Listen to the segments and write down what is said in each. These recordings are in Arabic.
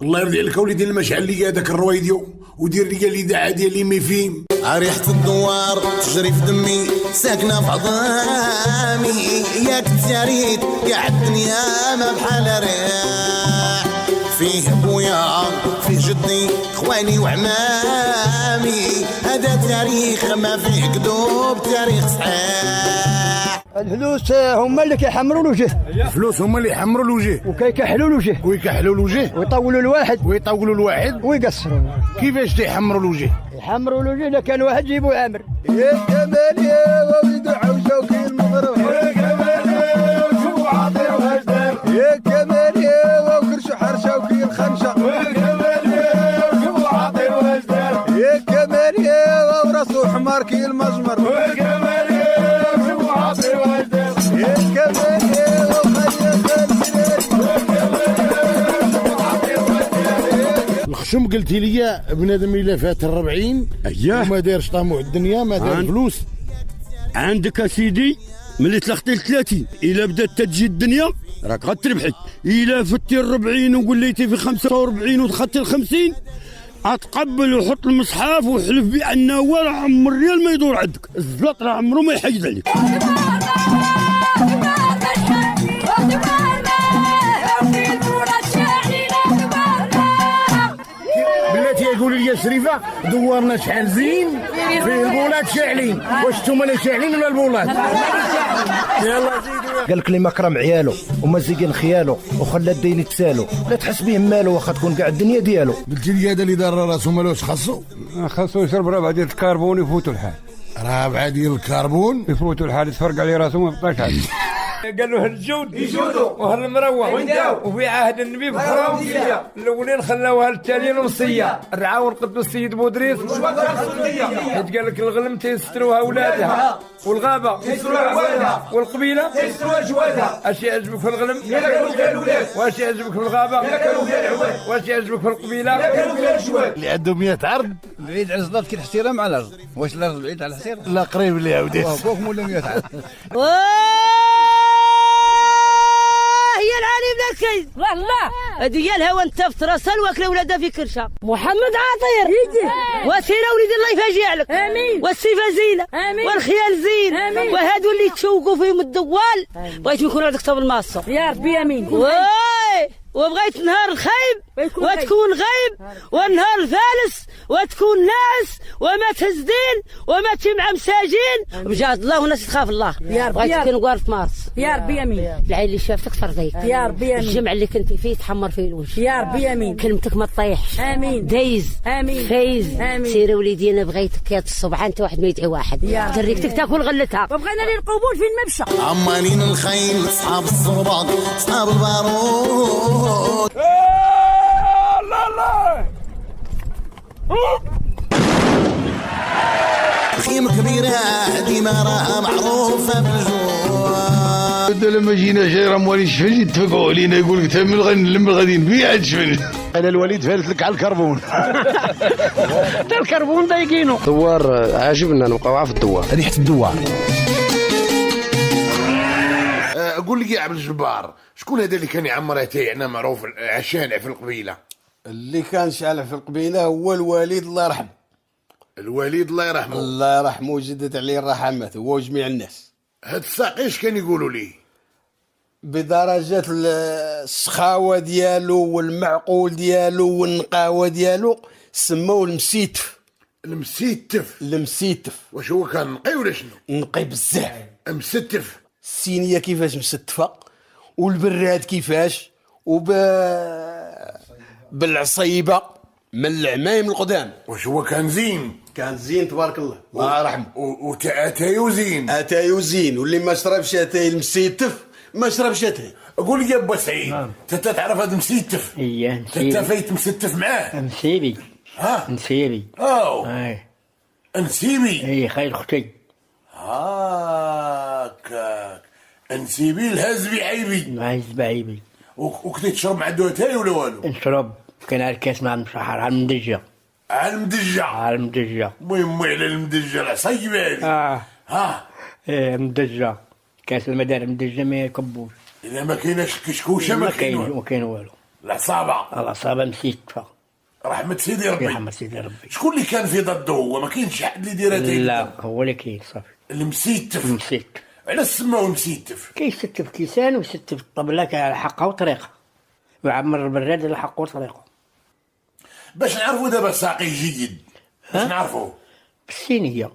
الله يرضي عليك وليدي المشعل اللي هذاك الرويديو ودير لي الاذاعه ديالي ميفين. ريحة الدوار تجري في دمي ساكنة في عظامي، ياك تزاريت كاع الدنيا ما بحال ريح. فيه بويا فيه جدي خواني وعمامي، هذا تاريخ ما فيه كذوب، تاريخ صحيح. الفلوس هما اللي كيحمروا الوجه. الفلوس هما اللي يحمروا الوجه وكيكحلوا الوجه ويكحلوا الوجه ويطولوا الواحد ويقصروا. كيفاش تيحمروا الوجه؟ يحمروا الوجه الا كان واحد جيبوا عامر. يا جمال يا وليد عوجوكي المغرب، يا جمال يا وشو عاطر وهجدر، يا جمال يا وكرشو حرشوكي الخنشه، يا جمال يا وشو عاطر وهجدر، يا جمال يا وراسو حمار كي المزمر، يا جمال يا وشو عاطر وهجدر، يا جمال يا الخشم قلتي لي بنادم الا فات 40 اياه وما دارش طموح الدنيا ما دار فلوس. عندك اسيدي ملي تلختي ل30 الا بدات تجي الدنيا راك غتربحي. الا فتي 40 وقليتي في 45 ودخلتي ل50 اتقبل وحط المصحف وحلف بانه ولا عمر ريال ما يدور عندك. الزلط راه عمره ما يحيد عليك. بلاتي يقولوا لي شريفه دورنا شحال زين فيه البولات شاعلين. واش نتوما اللي شاعلين ولا البولات؟ يلا زيدوا. قال لك اللي ما كرم عيالو ومزيقين خيالو وخلى الدين يتسالو، لا تحس به مالو واخا تكون كاع الدنيا ديالو. قلت لي هذا اللي دار راسو مالوش خاصو يشرب ربعه ديال الكربون يفوتوا الحال. رابعه ديال الكربون يفوتوا الحال يتفرق عليه راسو ما يبقاش عاد. قالوا هالجود يجودوا وهالمروه وفي عهد النبي بخرام الاولين خلاوها للتاليين وصيه. الرعاون قدس السيد بودريس حيت قال لك الغلم تيستروها اولادها والغابه تيستروها عوالها والقبيله تيستروها جوادها. اش يعجبك في الغلم؟ ياكلوا فيها الاولاد. واش يعجبك في الغابه؟ ياكلوا فيها العوال. واش يعجبك في القبيله؟ ياكلوا فيها الجواد. اللي عنده 100 عرض بعيد على الزلط كي الحسيره مع الارض. واش الارض بعيد على الحسيره؟ لا قريب اللي عاودي فوق ولا 100 عرض. هي العالي من الكيد والله هذه هي الهوى انت في راسها واكله ولادها في كرشه. محمد عاطير يجي وسيله وليد الله يفاجئ عليك. امين. والصفه زينه. امين. والخيال زين. امين. وهادو اللي تشوقوا فيهم الدوال بغيت يكون عندك طاب الماصه يا ربي. امين. وبغيت نهار الخيب وتكون غيب والنهار الفالس وتكون ناعس وما تهزدين وما تجمع مساجين بجاد الله والناس تخاف الله. يا ربي بغيت تكون قارف مارس يا ربي. امين. العين اللي شافتك ترضيك يا ربي. امين. الجمع اللي كنت فيه تحمر فيه الوجه يا ربي. امين. كلمتك ما تطيحش. امين. دايز. امين. فايز. امين. سيري وليدي انا بغيتك يا الصبح انت واحد ما يدعي واحد تريكتك تاكل غلتها وبغينا لي القبول فين ما مشى. عمالين الخيل اصحاب الصرباط اصحاب البارود. خيمة كبيرة ديما راها معروفة بالجوع. لما جينا شي موالي شفن يتفقوا علينا يقول لك تم لما غادي نبيع الشفن. انا الوليد فالت لك على الكربون. تا الكربون ضايقينو. الدوار عاجبنا نبقاو في الدوار. ريحة الدوار. قول لي يا عبد الجبار شكون هذا اللي كان يعمر تاعنا معروف عشانع في القبيله؟ اللي كان شالع في القبيله هو الوليد الله يرحمه. الوليد الله يرحمه. الله يرحمه وجدت عليه الرحمات هو وجميع الناس. هاد الساق ايش كان يقولوا لي؟ بدرجة السخاوة ديالو والمعقول ديالو والنقاوة ديالو سموه المسيتف. المسيتف. واش هو كان نقي ولا شنو؟ نقي بزاف. مستف. السينية كيفاش مستفة والبراد كيفاش بالعصيبة من العمايم القدام. واش هو كان زين؟ كان زين تبارك الله الله يرحمه. واتايو زين. اتايو زين واللي ما شربش اتاي المسيتف ما شربش اتاي. قول لي يا با سعيد انت تعرف هذا المسيتف؟ اييه انت فايت مستف معاه؟ نسيبي. ها نسيبي. اي نسيبي. اي خير اختي. هاكاك نسيبي الهزبي عيبي. عايز بعيبي. وكنت تشرب مع دوتاي ولا والو؟ نشرب كان على الكاس مع المشحر على المدجه. على المدجه. على المدجه. المهم على المدجه العصيبه هذه. ها ايه مدجه كاس المدار مدجه ما يكبوش. اذا ما كايناش كشكوشه ما كاين والو. العصابة العصابة مسيتفة. رحمة سيدي ربي. رحمة سيدي ربي. شكون اللي كان في ضده؟ هو ما كاينش حد اللي داير هذا؟ لا هو اللي كاين صافي. المسيتف. مسيتف. علاش سماوه مسيتف؟ كيستف كيسان ويستف الطبلة على حقها وطريقة، ويعمر البراد على حقه وطريقه. باش نعرفوا دابا ساقي جيد، باش نعرفوا بالصينية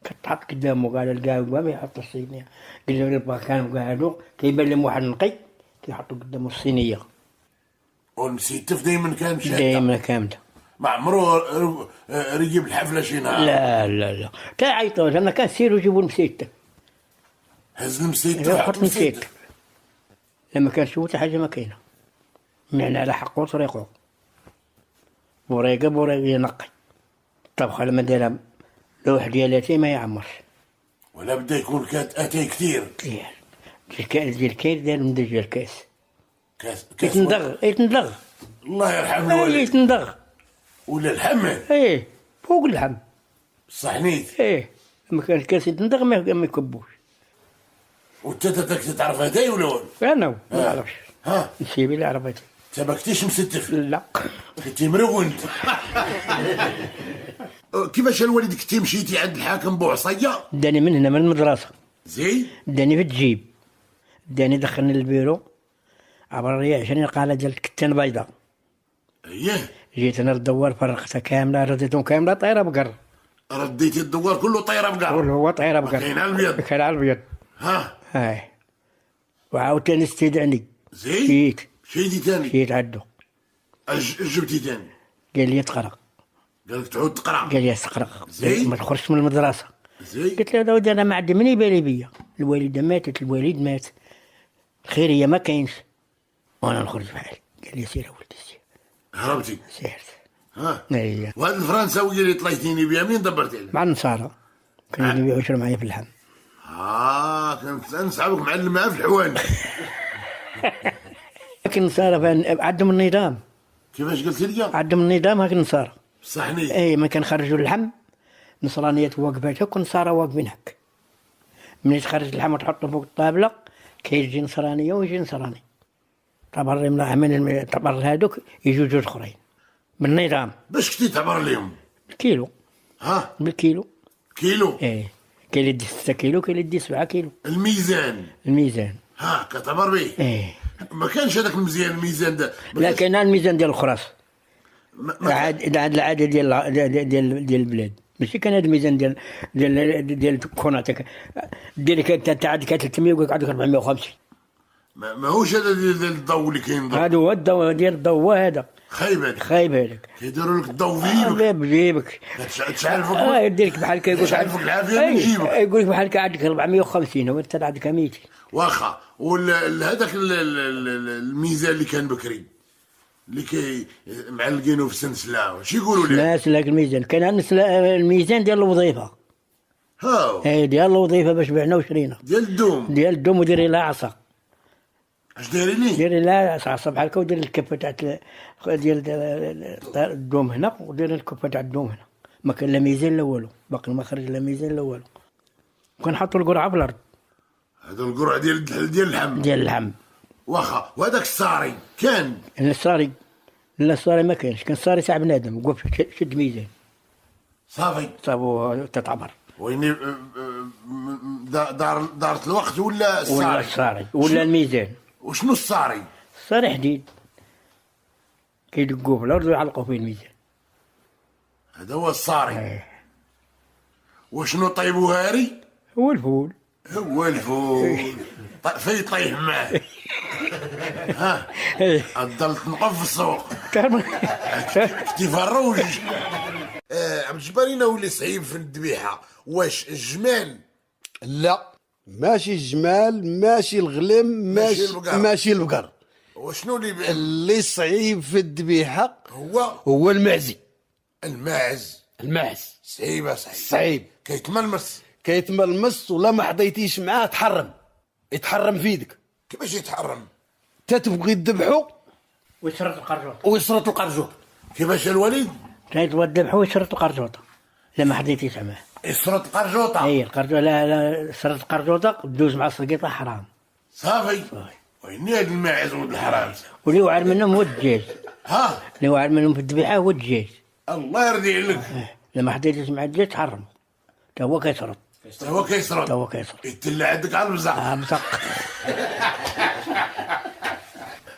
كتحط قدامه قال القهوة يحط الصينية، قال له يبغى كانوا قاعدوا كيبان لهم واحد نقي كيحطوا قدامه الصينية. والمسيتف دايما كان شاده؟ دايما كاملة. ما عمرو ريجيب الحفلة شي نهار؟ لا لا لا تا عيطوا انا كنسيروا يجيبوا المسيتف. هز المسيتف يحط المسيتف لما كان شو حاجة ما كاينة، يعني على حقه وطريقه. بوريقة ينقي الطبخة لما دايرها لوح ديالاتي ما يعمرش، ولا بدا يكون اتاي كثير. ديال الكاس داير من دجال الكاس. كاس يتندغ الله يرحم الوالد. يتندغ ولا الحمل. ايه فوق اللحم صحنيت. ايه لما كان الكاس يتندغ ما يكبوش. وانت تعرف هداي ولا والو؟ انا ما نعرفش. ها نسيبي اللي عرفتي. تبكتيش مستف؟ لا كنتي مرو انت. كيفاش الوالد كنتي مشيتي عند الحاكم بوعصيه؟ داني من هنا من المدرسة. زين. داني في الجيب، داني دخلني للبيرو عبر الرياح عشان القالة ديال الكتان بيضاء. اييه. جيت انا الدوار فرقتها كاملة رديتهم كاملة طايرة بقر. رديتي الدوار كله طايرة بقر؟ كله هو طايرة بقر. كاين على البيض. كاين على البيض. ها. هاي. وعاوتاني استدعني. زين. جيت. مشيتي تاني؟ جيت عدو. جبتي تاني؟ قال لي تقرا. قالك تعود تقرا؟ قال لي تقرا. زين. ما تخرجش من المدرسة. زين. قلت له ودي انا ما عندي من يبالي بيا، الوالدة ماتت الوالد مات، الخيرية ما كاينش وانا نخرج بحالي. قال لي سير ولدي سير. هربتي؟ سيرت. ها. اييه. وهذا الفرنساوي اللي طلعتيني بها مين دبرتي له؟ مع النصارى كانوا يبيعوا يشروا معايا في اللحم. كنت نصحابك معلم معاه في الحواني. لكن النصارى عندهم النظام. كيفاش قلتي لي؟ عندهم النظام هاك النصارى. صحني. اي ما كنخرجوا اللحم نصرانيات واقفات هك ونصارى واقفين هك. ملي تخرج اللحم وتحطه فوق الطابله كيجي نصرانيه ويجي نصراني. طبعا من طبعا هادوك يجوا جوج اخرين بالنظام. باش كنتي تعبر لهم؟ بالكيلو. ها؟ بالكيلو. كيلو؟ ايه كاين اللي يدي 6 كيلو كاين اللي يدي 7 كيلو. الميزان. ها كتعبر به؟ ايه. ما كانش هذاك الميزان ده؟ لا كاين الميزان ديال الخراس. عاد العاده ديال البلاد ماشي كان هذا الميزان ديال كوناتك ديالك انت عاد 300 وقعد 450. ماهوش هذا ديال الضو اللي كاين. هذا هو الضو ديال الضو هذا. خايب هذاك. كيديروا لك الضو في جيبك. تشعل فوق. يديرك بحال كيقول تشعل فوق العافيه من جيبك. يقول لك بحال عندك 450 وانت عندك 200. واخا. هذاك الميزان اللي كان بكري اللي معلقينه في سنسله واش يقولوا له؟ لا سلاك الميزان كان الميزان ديال الوظيفه. ها اي ديال الوظيفه باش بعنا وشرينا. ديال الدوم وديري لها عصا. اش دايري ليه؟ ديري لها عصا بحال هكا ودير الكفه تاع ديال الدوم هنا ودير الكفه تاع الدوم هنا. ما كان لا ميزان لا والو، باقي ما خرج لا ميزان لا والو. كنحطوا القرعه في الارض. هذا القرعه ديال اللحم. ديال اللحم. واخا. وهذاك الصاري كان؟ الصاري لا الصاري ما كانش، كان الصاري تاع بنادم وقف شد ميزان صافي صابو تتعبر. ويني دارت الوقت ولا الصاري؟ ولا الصاري ولا الميزان. وشنو الصاري؟ الصاري حديد كيدقوه في الارض ويعلقوا فيه الميزان. هذا هو الصاري. وشنو طيب وهاري؟ هو الفول. هو الفول. في طيح معاه. ها ضلت نقف في السوق كنتي فروج. عبد الجبارين ولي صعيب في الذبيحه. واش الجمال؟ لا ماشي الجمال ماشي الغلم ماشي البقر. وشنو اللي صعيب في الذبيحه هو المعزي. الماعز صعيبه صعيب. كيتملمس ولا ما حطيتيش معاه يتحرم في يدك. كيفاش يتحرم؟ تتبغي تذبحو ويشرط القرجوط. كيفاش الوليد؟ تبغي تذبحو ويشرط القرجوطه لما حطيتيش معاه. يشرط القرجوطه؟ اي القرجوطه. لا شرط القرجوطه دوز مع السقيطه حرام. صافي. وين هذا الماعز ولد الحرام؟ واللي وعر منهم هو الدجاج. ها اللي وعر منهم في الذبيحه هو الدجاج. الله يرضي عليك. لما حطيتش مع الدجاج تحرم. تا هو كيسرط. هو كيسرط يتلا عندك على البزق. بزق.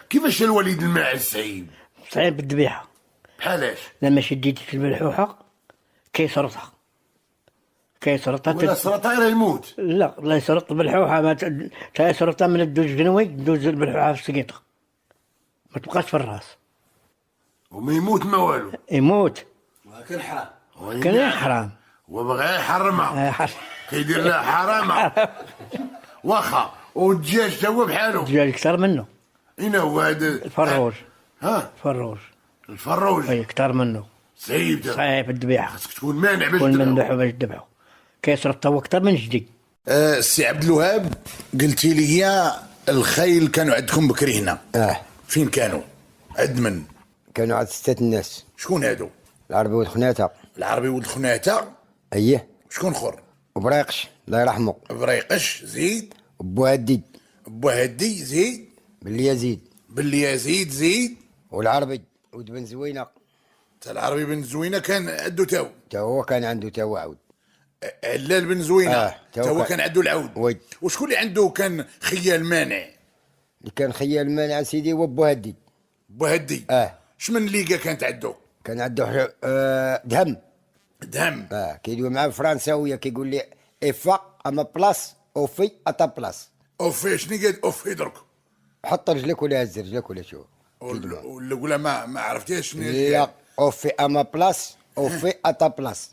كيفاش الوليد الماعز صعيب؟ صعيب بالذبيحه. بحالاش؟ لما شديتك الملحوحه كيسرطها. ولا سرطها غير يموت. لا الله يسرط بالحوحه ما يسرطها من الدوز جنوي دوز بالحوحه في السقيطه ما تبقاش في الراس وما يموت ما والو. يموت ولكن حرام. كان حرام وبغى يحرمها. كيدير لها حرامه. واخا والدجاج تا هو بحالو. الدجاج اكثر منه. اين هو هذا؟ الفروج. ها الفروج. اي اكثر منه. صعيب الذبيحه. خاصك تكون مانع باش تكون مندوح باش تذبحه. كيسرط هو اكثر من جدي. السي عبد الوهاب قلتي لي الخيل كانوا عندكم بكري هنا. فين كانوا؟ عند من؟ كانوا عند 6 الناس. شكون هادو؟ العربي ولد خناته. العربي ولد خناته. اييه. شكون اخر؟ وبريقش الله يرحمه. بريقش زيد. بوهدي. بوهدي زيد. باللي يزيد زيد. والعربي ولد بن زوينه. تا العربي بن زوينه كان عنده تاو. تا هو كان عنده تاو عود. علال بن زوينه. تا هو كان عنده العود. وي. وشكون اللي عنده كان خيال مانع؟ اللي كان خيال مانع سيدي هو بوهدي. شمن ليغا كانت عنده؟ كان عنده دهم. كيدوي مع فرنساويه كيقول لي افا اما بلاص اوفي اتا بلاص. اوفي شنو قال اوفي درك؟ حط رجلك ولا هز رجلك ولا شو. ولا ما عرفتيش شنو لا اوفي اما بلاص اوفي اتا بلاص.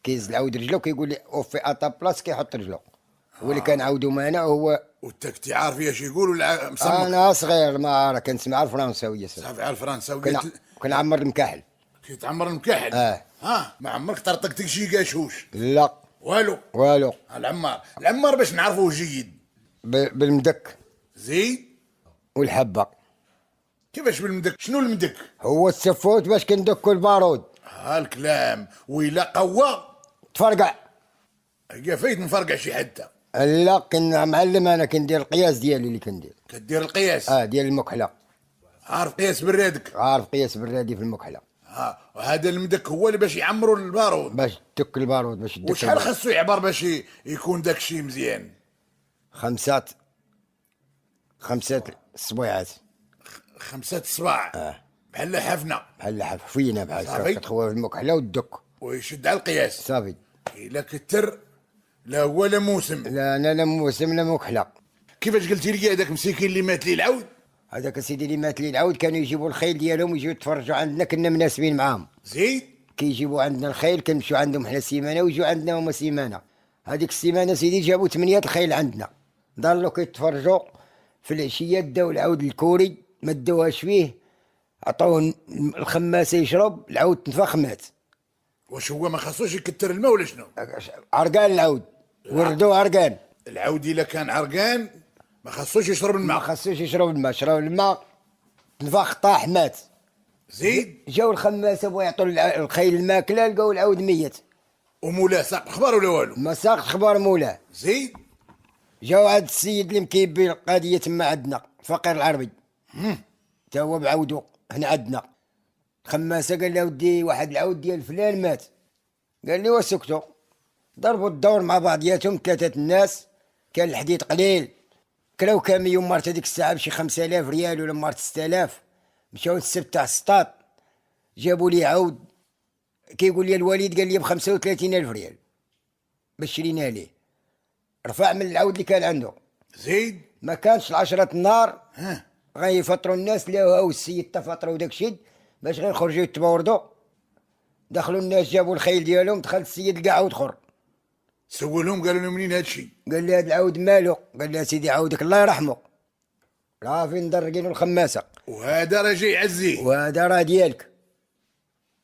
كيز العود رجلو كيقول لي اوفي اتا بلاص كيحط رجلو. هو اللي كان عاودو معنا هو. وانت كنتي عارف اش يقول ولا مصمم؟ انا صغير ما كنسمع الفرنساويه. صافي على الفرنساويه. كنعمر المكاحل. كيتعمر المكاحل؟ ما عمرك طرطقتك شي قاشوش؟ لا والو. العمار باش نعرفوه جيد. بالمدك. زيد. والحبه. كيفاش بالمدك؟ شنو المدك؟ هو السفوت باش كندكو البارود. الكلام ويلا قوى تفرقع. هي فايت نفرقع شي حتى. لا كنا معلم انا كندير القياس ديالي اللي كندير. كدير القياس؟ ديال المكحله. عارف قياس برادك؟ عارف قياس برادي في المكحله. وهذا المدك هو اللي باش يعمروا البارود. باش تك البارود باش يدك. وشحال خاصو يعبر باش يكون داك الشيء مزيان؟ 5 صبيعات. 5 صباع. بحال حفنه. فينا بحال كتخوى في المكحله ودك. ويشد على القياس. صافي. الا كتر لا هو لا موسم. لا انا لا موسم لا مكحله. كيفاش قلتي لي هذاك مسكين اللي مات ليه العود؟ هذاك سيدي اللي مات ليه العود كانوا يجيبوا الخيل ديالهم ويجيو يتفرجوا عندنا كنا مناسبين معاهم. زيد. كيجيبوا عندنا الخيل كنمشيو عندهم حنا سيمانه ويجيو عندنا هما سيمانه. هذيك السيمانه سيدي جابوا 8 الخيل عندنا. ضلوا كيتفرجوا في العشيه داو العود الكوري ما داوهاش فيه عطوه الخماسه يشرب العود تنفخ مات. واش هو ما خاصوش يكتر الماء ولا شنو؟ عرقان العود وردوه عرقان. العود الا كان عرقان ما خاصوش يشرب الماء. شرب الماء تنفخ طاح مات. زيد. جاو الخماسه بغاو يعطوا الخيل الماكله لقاو العود ميت. ومولاه ساق خبار ولا والو؟ ما ساق خبار مولاه. زيد. جاو عاد السيد اللي مكيبي القضيه تما عندنا الفقير العربي. تا هو بعودو هنا عندنا. خماسه قال له ودي واحد العود ديال فلان مات. قال لي وسكتوا. ضربوا الدور مع بعضياتهم 3 الناس. كان الحديد قليل. كلاو كاميون مارت هذيك الساعه بشي 5000 ريال ولا مارت 6000. مشاو للسبت تاع السطاط. جابوا لي عود كيقول لي الوليد قال لي ب 35000 ريال باش شرينا ليه. رفع من العود اللي كان عنده. زيد. ما كانش 10 النار. غيفطروا الناس لا هو السيد تفطروا داك الشيء باش غير يخرجوا يتبوردوا. دخلوا الناس جابوا الخيل ديالهم دخل السيد لقى عود اخر. سولهم قالوا له منين هذا الشيء؟ قال لي هذا العود مالو؟ قال لي سيدي عودك الله يرحمه راه فين درقينو الخماسه. وهذا راه جاي يعزيه. وهذا راه ديالك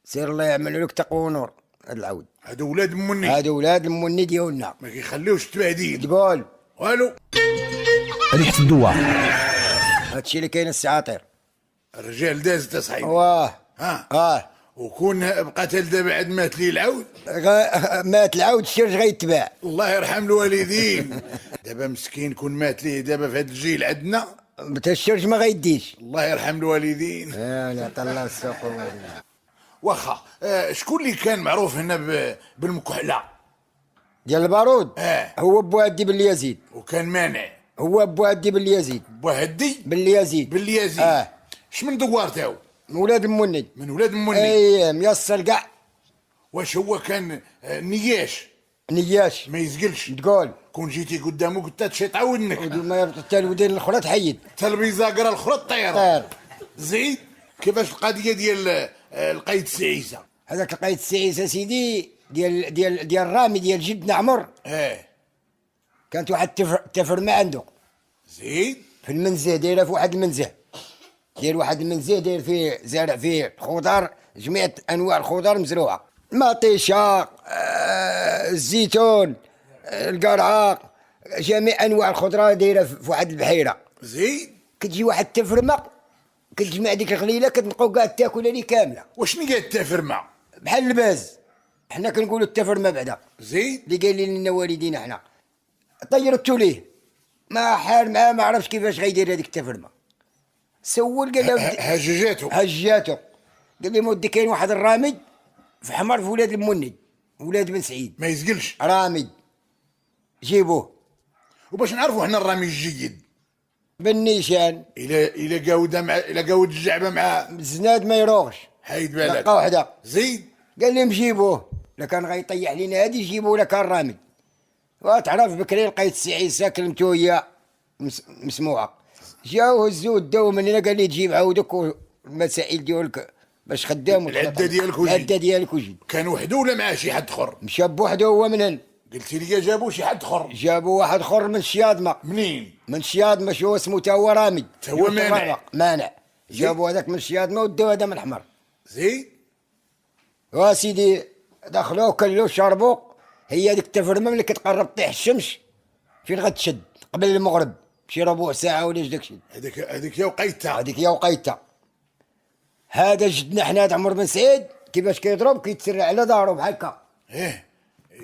سير الله يعمل لك تقوى ونور. هذا العود هادو ولاد مني. هادو ولاد المني ديالنا ما كيخليوش التباديل. تقول والو. ريحة الدوار. هادشي اللي كاين السعاطير. الرجال دازت اصاحبي. واه وكون بقات دابا عاد مات لي العود. مات العود الشرج غيتباع. الله يرحم الوالدين. دابا مسكين كون مات ليه دابا في هذا الجيل عندنا بتشرش ما غيديش. الله يرحم الوالدين. لا طلع السوق والوالدين. واخا شكون اللي كان معروف هنا بالمكحله ديال البارود؟ هو بوهدي بن يزيد. وكان مانع؟ هو بوهدي بن يزيد. بوهدي بن يزيد. بن يزيد. شمن دوار تاو؟ من ولاد المني. من ولاد المني. اي ميسر كاع. واش هو كان نياش؟ نياش ما يزقلش. تقول كون جيتي قدامه قلت تشي تعاونك. ما يربط حتى الودين الاخرى تحيد. حتى البيزاقره الاخرى طير. زيد كيفاش القضيه ديال القايد السعيسه؟ هذاك القايد السعيسه سيدي ديال الرامي ديال جدنا عمر. كانت واحد التفرمه عنده. زيد في المنزه دايره في واحد المنزه. داير واحد المنزه داير فيه زارع فيه خضار، جميع انواع الخضار مزروعه، المطيشه، الزيتون، القرعه، جميع انواع الخضره دايره في واحد البحيره. زيد كتجي واحد التفرمه كتجمع ديك الخليله كتبقاو كاع تاكلها لي كامله. وشنو هي التفرمه؟ بحال الباز، حنا كنقولوا التفرمه بعدا. زيد اللي قايلين لنا والدينا حنا طيرتو ليه ما حال معاه ما عرفش كيفاش غيدير هذيك التفرمه. سول قال له هجاتو قال لي مودي كاين واحد الرامد في حمر في ولاد المني ولاد بن سعيد ما يزقلش رامد جيبوه. وباش نعرفوا حنا الرامي الجيد بالنيشان الى قاود الجعبه مع الزناد ما يروغش حيد بالك دقه وحده. زيد قال لهم جيبوه لا كان غيطيح لينا هادي جيبوه لا كان رامد. وتعرف بكري لقيت السي عيسى كلمتو هي مسموعه. جاو هزوه داو مننا قال لي تجيب عاودك المسائل ديالك باش خدام. العده ديالك وجد. العده ديالك وجد. كان وحده ولا معاه شي حد اخر؟ مشى بوحده هو منن. قلتي لي جابوا شي حد اخر. جابوا واحد اخر من الشياضمه. منين؟ من الشياضمه شو اسمه تا هو رامي. تا هو مانع. جابوا هذاك من الشياضمه وداو هذا من الحمر. زيد واسيدي دخلوه كلوه شربوا. هي هذيك التفرمه ملي كتقرب طيح الشمس فين غتشد قبل المغرب شي ربع ساعه ولا داكشي. هذيك يا وقيتها. هذيك يا وقيتها. هذا جدنا حنا عمر بن سعيد كيفاش كيضرب كيتسرع على ظهره بحال هكا.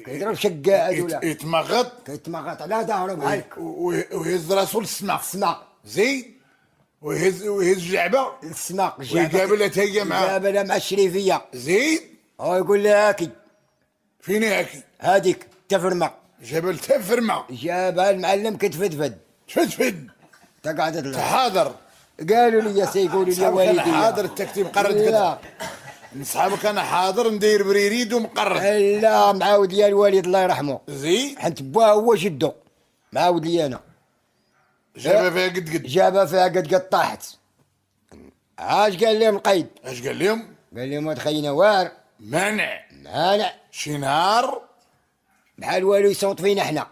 كيضرب شقاعد ولا كيتمغط على ظهره بحال هكا ويهز راسو للسماء. زيد ويهز الجعبه للسماء. ويقابلها تا هي قابلها مع الشريفيه. زيد ويقول لها هاكي. فين هاكي؟ هذيك التفرمه. جبل تفرمه. جابها المعلم كتفدفد. تفدفد تقعدت حاضر. قالوا لي سيقولوا لي والدي انا حاضر التكتيب قررت كذا. من صحابك انا حاضر ندير بريريد ومقرر. لا معاود لي الوالد الله يرحمه. زيد حنت باه هو جدو معاود لي انا. جابها فيها قد جابها فيها قد طاحت. اش قال لهم القيد؟ اش قال لهم؟ قال لهم ما تخينا وار مانع شي نهار بحال والو يصوت فينا حنا.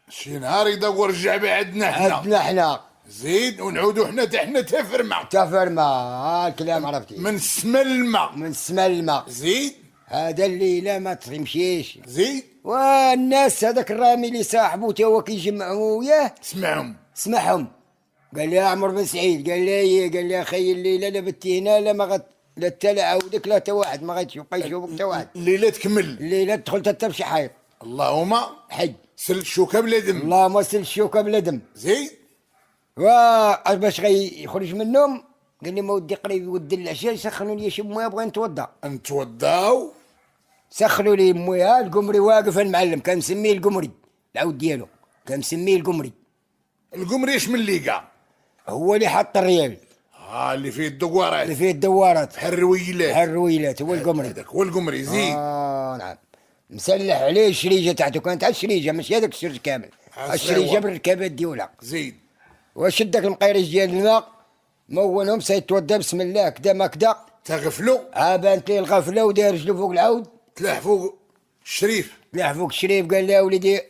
شي نهار يدور الجعبه عندنا حنا. زيد ونعودوا حنا تفرمه. الكلام عرفتي. من السما الماء. زيد هذا الليله ما تمشيش. زيد والناس هذاك الرامي اللي صاحبو تا هو كيجمعوا وياه سمعهم. قال لي عمر بن سعيد قال لي اخي الليله لا بتي هنا لا تلا عاودك لا تا واحد ما غيتبقى يشوفك تا واحد. الليله تكمل. الليله دخلت حتى بشي حيط. اللهم حي سل الشوكه بلا دم. اللهم سل الشوكه بلا دم. زيد باش غيخرج من النوم قال لي ما ودي قريب يود العشاء سخنوا لي شي مويه بغا نتوضاو. سخنوا لي مويه. القمري واقف المعلم كان مسميه القمري العود ديالو كان مسميه القمري. القمري اش من ليقا؟ هو اللي حط الريال. اللي فيه الدوارات. بحال الرويلات هو القمري. هذاك هو القمري. زيد نعم. مسلح عليه الشريجه تاعته كانت على الشريجه ماشي هذاك السرج كامل. الشريجه بالركابات ديالها. زيد وشد داك المقيريج ديال الماء مونهم سيتوضا بسم الله كدا ما كدا. تغفلوا. بانت ليه الغفله ودار رجلو فوق العود. تلاح فوق الشريف. قال لها وليدي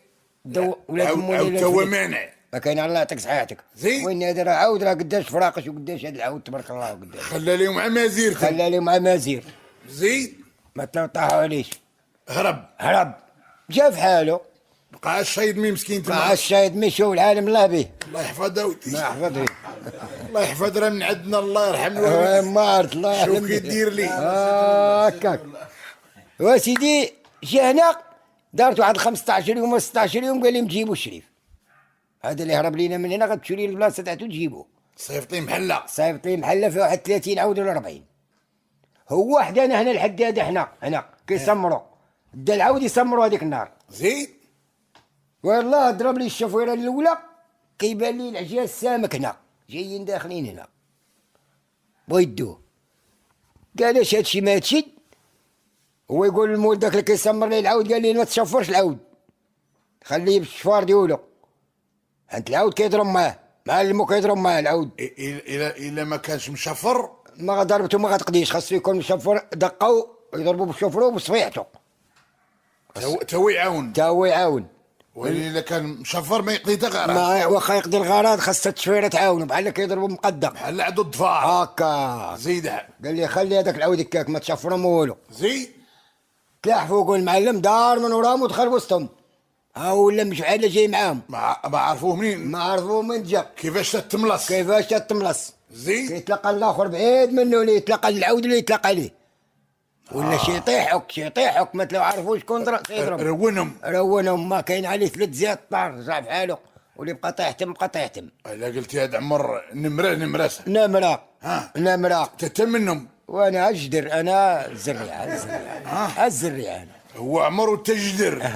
ولاد مولي هو مانع. ما كاين الله يعطيك صحيحتك. زيد وين هذا راه عاود راه قداش فراقش وقداش هذا العود تبارك الله قداش. خلى لهم عمازير. زيد ما طاحوا عليش. هرب جا في حاله. بقى الشايد مي مسكين تما. بقى الشايد مي شوف العالم الله به. الله يحفظها ودي. الله يحفظها. الله يحفظها من عندنا الله يرحم الوالدين. ما عرفت الله يحفظها. شوف كيدير لي. هكاك. وسيدي جا هنا دارت واحد 15 يوم ولا 16 يوم قال لهم جيبوا الشريف. هذا اللي هرب لينا من هنا غتمشيو ليه البلاصه تاعتو تجيبوه. صيفطين محله صيفطين محله في واحد 30 عود ولا 40. هو حدانا هنا الحداد هنا كيسمروا دا العود يسمروا هذيك النهار. زيد والله ضرب لي الشوفيره الاولى كيبان لي العجاز السامك هنا جايين داخلين هنا بغا يدوه. قال اش هادشي ما تشد. هو يقول المول داك اللي كيسمر لي العود قال لي ما تشفرش العود خليه بالشفار ديولو. انت العود كيضرب معلمو كيضرب معاه العود. الا ما كانش مشفر ما ضربته ما غتقديش خاصو يكون مشفر دقوا يضربوا بالشفرو بصفيحته تا هو يعاون. والا كان مشفر ما يقضي تا غرض. ما واخا يقضي الغرض خاصها التشفيره تعاونوا بحال كيضربوا مقدم بحال عندو الضفاع هكا. زيد قال لي خلي هذاك العود هكاك ما تشفروا ما والو. زيد تلاح فوق المعلم دار من وراهم ودخل وسطهم. ها ولا مش بحال جاي معاهم ما عرفوه منين. ما عرفوه من جا كيفاش تتملص زيد كيتلقى الاخر بعيد منه اللي يتلقى العود اللي يتلقى ليه ولا شي يطيحك ما لو عرفوا شكون يضرب رونهم ما كاين عليه 3 زيات طار رجع بحاله واللي بقى طيحتم الا قلتي هاد عمر نمره تتم منهم. وانا اجدر انا الزريعه انا هو عمر وتجدر.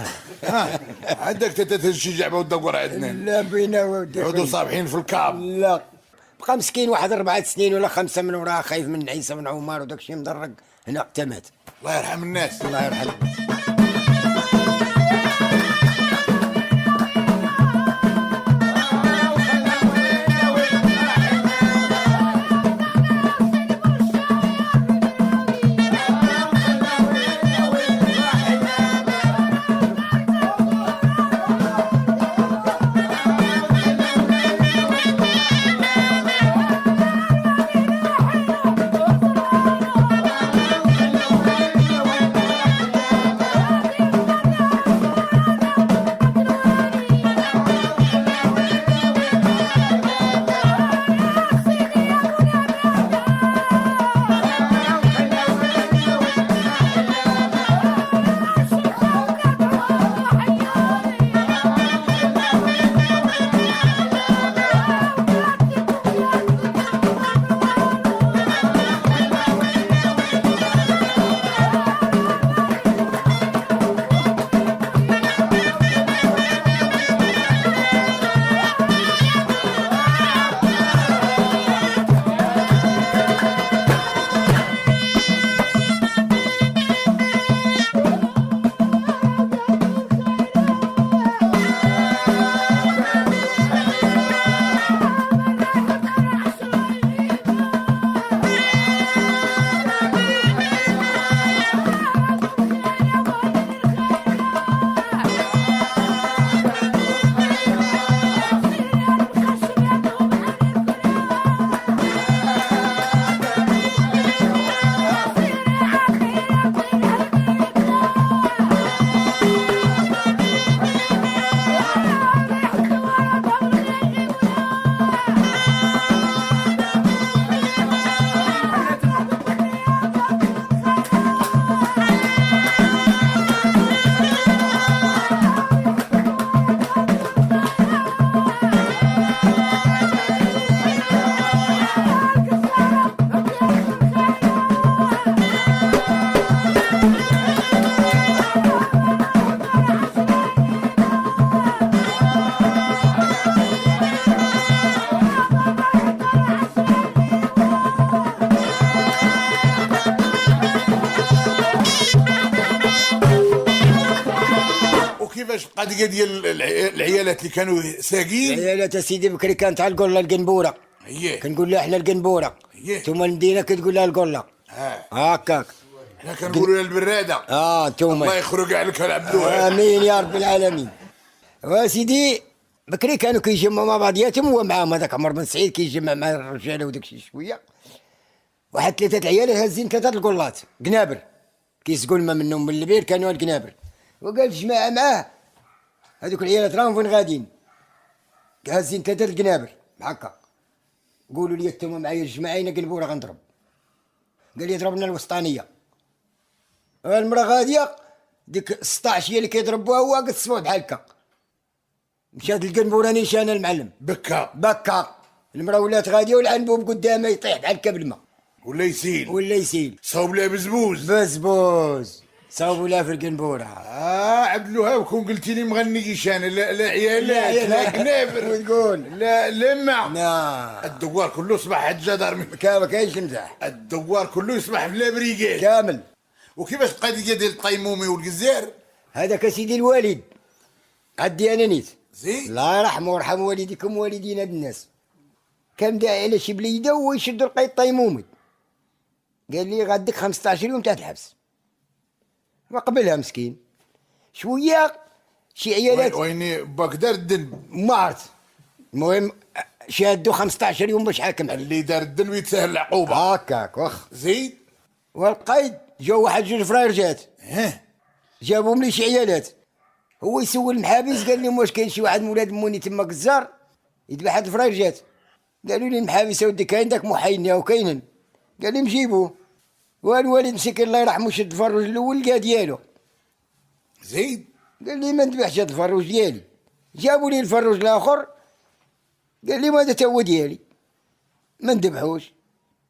عندك تتشجع وتدور عندنا. لا بينا عودوا صابحين في الكاب. لا بقى مسكين واحد 4 سنين ولا 5 من وراه خايف من عيسى بن عمر وداك الشيء مدرق هنا اقتمت. الله يرحم الناس. الله يرحم. كيفاش القضيه ديال العيالات اللي كانوا ساقين؟ العيالات سيدي بكري كانت على القله القنبوره. كنقول لها احنا القنبوره. ثم المدينه كتقول لها القله. هكاك. احنا كنقولوا لها البراده. انتوما الله يخرج عليك العبد الوهاب. امين يا رب العالمين. وسيدي بكري كانوا كيجمعوا مع بعضياتهم هو معاهم هذاك عمر بن سعيد كيجمع مع الرجاله وداك الشيء شويه. واحد 3 العيال هازين 3 القلات قنابر كيسقوا الماء منهم من البير كانوا القنابر. وقال جماعه معاه هذوك العيالات راهم فين غاديين هازين 3 القنابر هكا. قولوا لي انتم معايا الجماعه قنبوره غنضرب. قال لي ضربنا الوسطانيه. المراه غاديه ديك 16 هي اللي كيضربوها هو قد الصوت بحال هكا. مشات القنبوره نيشان المعلم بكا. المرأة ولات غادية والعنبوب قدامها يطيح بحال كاب الماء ولا يسيل ولا يسيل. صوب لها بزبوز بزبوز صوبوا لها في القنبورة. عبد الوهاب كون قلتي لي مغنيش انا لا عيالات لا قنابر وتقول لا لمع لا الدوار كله صباح حجة دار من ما كاينش المزاح. الدوار كله يصبح بلا بريقات كامل. وكيفاش القضيه ديال الطيمومي والجزائر؟ هذاك سيدي الوالد عدي انا نيت زين الله يرحمه ويرحم والديكم والدينا بالناس. كان داعي على شي بليده ويشدوا القيد طيمومي. قال لي غادك 15 يوم تحت الحبس. وقبلها مسكين شويه شي عيالات ويني باك دار الذنب ما عرفت. المهم شادوا 15 يوم باش حاكم عليه. اللي دار الذنب يتسهل العقوبه هكاك واخ. زيد والقيد جاو واحد جوج فرايرجات جابهم لي شي عيالات. هو يسول المحابس قال لهم واش كاين شي واحد مولاد موني تما كزار يذبح هاد الفرايرجات. قالوا لي المحابس اودي كاين داك محايدنا وكاينن. قال لهم جيبوه. والوالد مسكين الله يرحمه شد الفروج الاول لقى ديالو. زيد قال لي ما نذبحش هاد الفروج ديالي. جابوا لي الفروج الاخر قال لي هذا تا هو ديالي ما نذبحوش.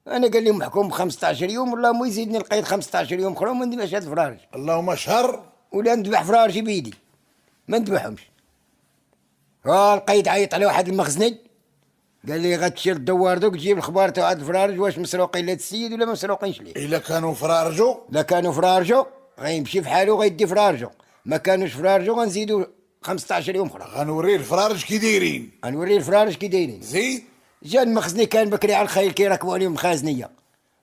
انا قال لي محكوم ب 15 يوم والله ما يزيدني القيد 15 يوم اخرى وما نذبحش هاد الفراج. اللهم اشهر. ولا نذبح فراجي بيدي ما نذبحهمش. القيد عيط على واحد المخزني قال لي غتمشي للدوار دوك تجيب الخبار تاع هاد الفراج واش مسروقين لهاد السيد ولا ما مسروقينش ليه. الا كانوا فرارجو لا كانوا فرارجو غيمشي فحالو غيدي فرارجو. ما كانوش فرارجو غنزيدو 15 يوم اخرى. غنوريه الفرارج كي دايرين. غنوريه الفرارج كي دايرين. زيد جا المخزني كان بكري على الخيل كيركبوا عليهم الخازنيه.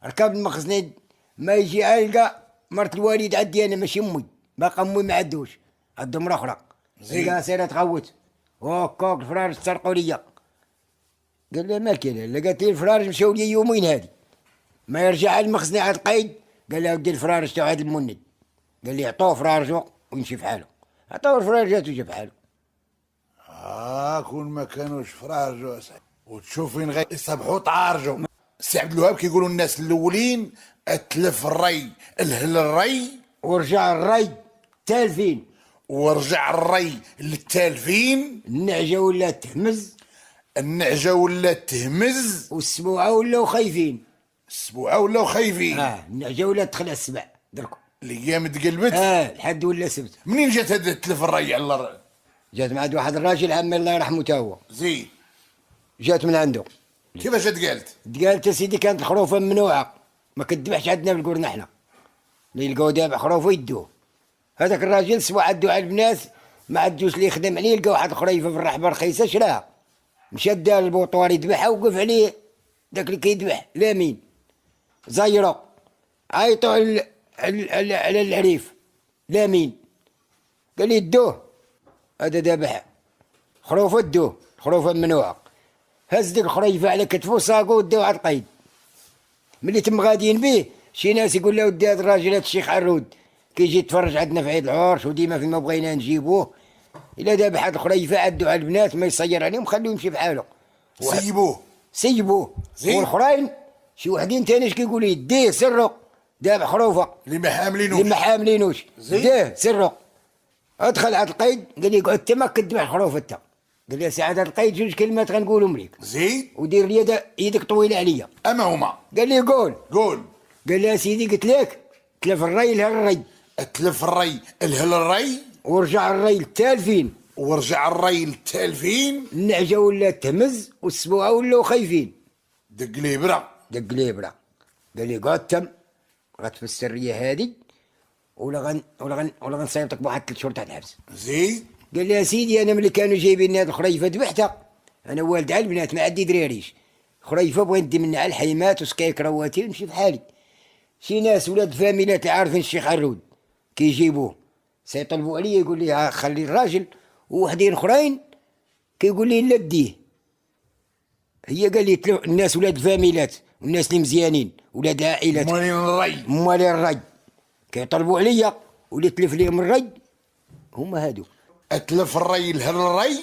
ركب المخزني ما يجي يلقى مرت الوالد عندي انا ماشي امي باقا امي ما عندوش عندهم مرا اخرى. لقاها سيره تغوت وكوك الفرارج تسرقوا ليا. قال لها مالك يا لاله؟ قالت لي الفرارج مشاو لي يومين هادي. ما يرجع المخزني على القيد قال لها ودي الفرارج تاع هاد المند. قال لي عطوه فرارجو ويمشي فحالو. عطوه الفرارجات ويجي بحالو. كون ما كانوش فرارجو وتشوف فين غير يصبحوا طارجو. سي عبد الوهاب كيقولوا الناس الاولين اتلف الري الهل الري ورجع الري تالفين ورجع الري للتالفين. النعجه ولات تهمز. النعجه ولات تهمز والسبوعه ولاو خايفين. السبوعه ولاو خايفين. النعجه ولات تخلع السبع دركو. الايام تقلبت. الحد ولا سبت. منين جات هاد تلف الري على الري؟ جات من عند واحد الراجل عمي الله يرحمه تا هو. زين جات من عنده. كيفاش تقالت؟ تقالت يا سيدي كانت الخروفه ممنوعه ما كتذبحش عندنا في القرن حنا. اللي يلقاو دابا خروفه يدوه. هذاك الراجل سوا عدو على البنات ما عندوش اللي يخدم عليه. لقى واحد الخريفه في الرحبه رخيصه شراها. مشى دار البوطوار يذبحها وقف عليه داك اللي كيذبح لامين زايرو. عيطوا على العريف لامين قال لي دوه هذا ذبح خروفه دوه خروفه ممنوعه. هز ديك الخريفه على كتفه وساقو وداو على القيد. ملي تم غاديين به شي ناس يقول له ودي هذا الراجل هذا الشيخ عرود كيجي يتفرج عندنا في عيد العرش وديما فيما بغينا نجيبوه. الا ذبح هاد الخريفه عدوا على البنات ما يصير عليهم خلوه يمشي بحاله. سيبوه. والاخرين شي وحدين تاني اش كيقولوا يديه سرق ذبح خروفه اللي ما حاملينوش ديه سرق. ادخل على القيد قال لي اقعد تما كتذبح خروفه انت. قال لي ساعه هاد القيد جوج كلمات غنقولهم لك. زين ودير لي يدك طويله عليا. اما هما؟ قال لي قول. قال لي يا سيدي قلت لك تلف الري الهل الري. تلف الري الهل الري ورجع الري للتالفين. النعجه ولات تهمز والسبوعه ولاو خايفين. دق لي برا. قال لي قعد تم غتفسر السريه هادي ولا غنصيفطك بواحد 3 شهور تحت الحبس. زين. قال لي يا سيدي انا ملي كانوا جايبين هاد الخريفه ذبحتها. انا والد على البنات ما عندي دراريش. خريفه بغيت ندي منها على الحيمات وسكايك رواتي ونمشي بحالي. شي ناس ولاد فاميلات عارفين الشيخ عرود كيجيبوه سيطلبوا عليا يقول لي خلي الراجل. ووحدين اخرين كيقول لي لا ديه. هي قال لي الناس ولاد الفاميلات والناس اللي مزيانين ولاد عائلات مالين الري كيطلبوا عليا واللي تلف ليهم الري هما هادو. اتلف الري الهل الري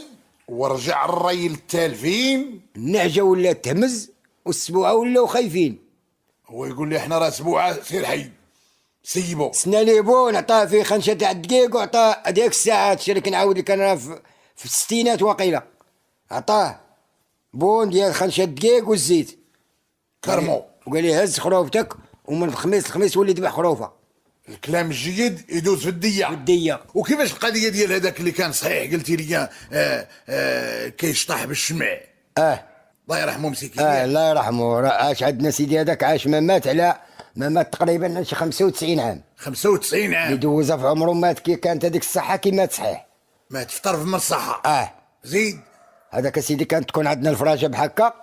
ورجع الري للتالفين. النعجه ولات تهمز والسبوعه ولاو خايفين. هو يقول لي احنا راه سبوعه سير حي سيبو سنا ليبو نعطاه فيه 5 تاع الدقيق وعطاه هذيك الساعات شرك نعاود لك انا في الستينات واقيلا عطاه بون ديال 5 دقيق والزيت كرمو. وقال لي هز خروفتك ومن الخميس لخميس ولي ذبح خروفه. الكلام الجيد يدوز في الدية. الدية. وكيفاش القضيه ديال هذاك اللي كان صحيح قلتي لي كيشطح بالشمع؟ الله يرحمه مسكين. الله يرحمه، عاش عندنا سيدي هذاك، عاش ما مات تقريبا شي 95 عام. 95 عام يدوزها في عمره، مات كي كانت هذيك الصحه كي مات صحيح. مات في طرف من الصحه. زيد. هذاك سيدي كانت تكون عندنا الفراشه بحكا،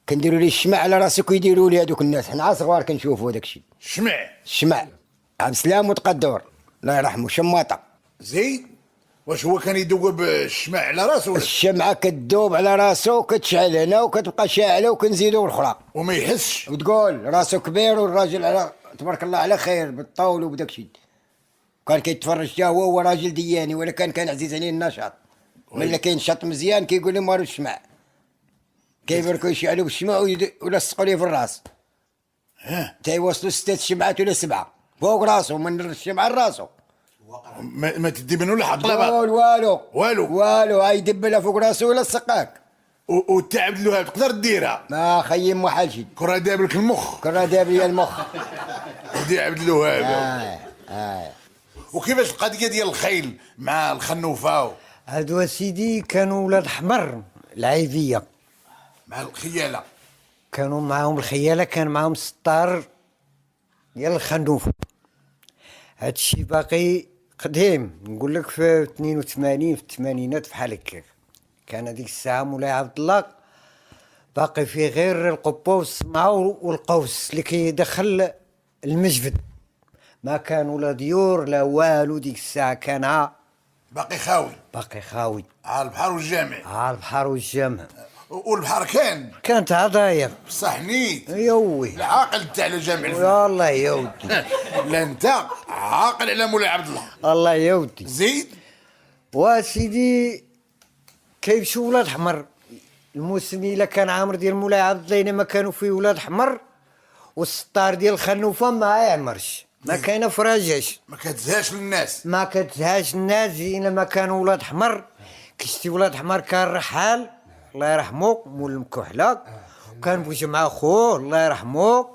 كنديروا ليه الشمع على راسك ويديروا لي هذوك الناس، حنا صغار كنشوفوا هذاك الشيء. الشمع عبد السلام وتقدور الله يرحمه، شماطه. زيد. واش هو كان يذوب الشمع على راسه؟ الشمعه كتذوب على راسه وكتشعل هنا وكتبقى شاعله وكنزيدوا الاخرى وما يحسش، وتقول راسه كبير والراجل على تبارك الله على خير بالطول وبداك الشيء. كان كيتفرج حتى هو راجل دياني، ولا كان عزيز عليه النشاط. ملي كينشط مزيان كيقول لهم مالو الشمع، كيبركوا يشعلوا بالشمع ويلصقوا ليه في الراس. تيوصلوا 6 شمعات ولا 7 فوق راسه، من الشمعه لراسه. ما تدي منه لحق لا والو يدب لها فوق راسه ويلصقاك. والتعب الوهاب تقدر ديرها؟ ما خيم محال شي. كره داب لك المخ. كره داب لي المخ. ودي عبد الوهاب. وكيفاش القضيه ديال الخيل مع الخنوفه؟ هادو سيدي كانوا ولاد حمر العيبيه مع الخياله. كانوا معاهم الخياله، كان معاهم 16 ديال الخنوفه. هادشي باقي قديم، نقول لك في 82 في الثمانينات بحال هكاك. كان هذيك الساعه مولاي عبد الله باقي فيه غير القبه والسمعه والقوس اللي كيدخل المجفد. ما كانوا لا ديور لا والو، ديك الساعه كان باقي خاوي على البحر والجامع. والبحر كانت عضاير بصح نيت. يوي العاقل تاع الجامع والله يا ودي. لا انت عاقل على مولاي عبد الله يا ودي. زيد. وسيدي كيمشيو ولاد حمر الموسم الا كان عامر ديال مولاي عبد الله، ما كانوا فيه ولاد حمر والسطار ديال الخنوفه ما يعمرش، ما كاينه فراجاش، ما كتزهاش للناس، الا ما كانوا ولاد حمر. كشتي ولاد حمر كان رحال الله يرحمه مول المكحله، وكان بوجمع خوه الله يرحمه،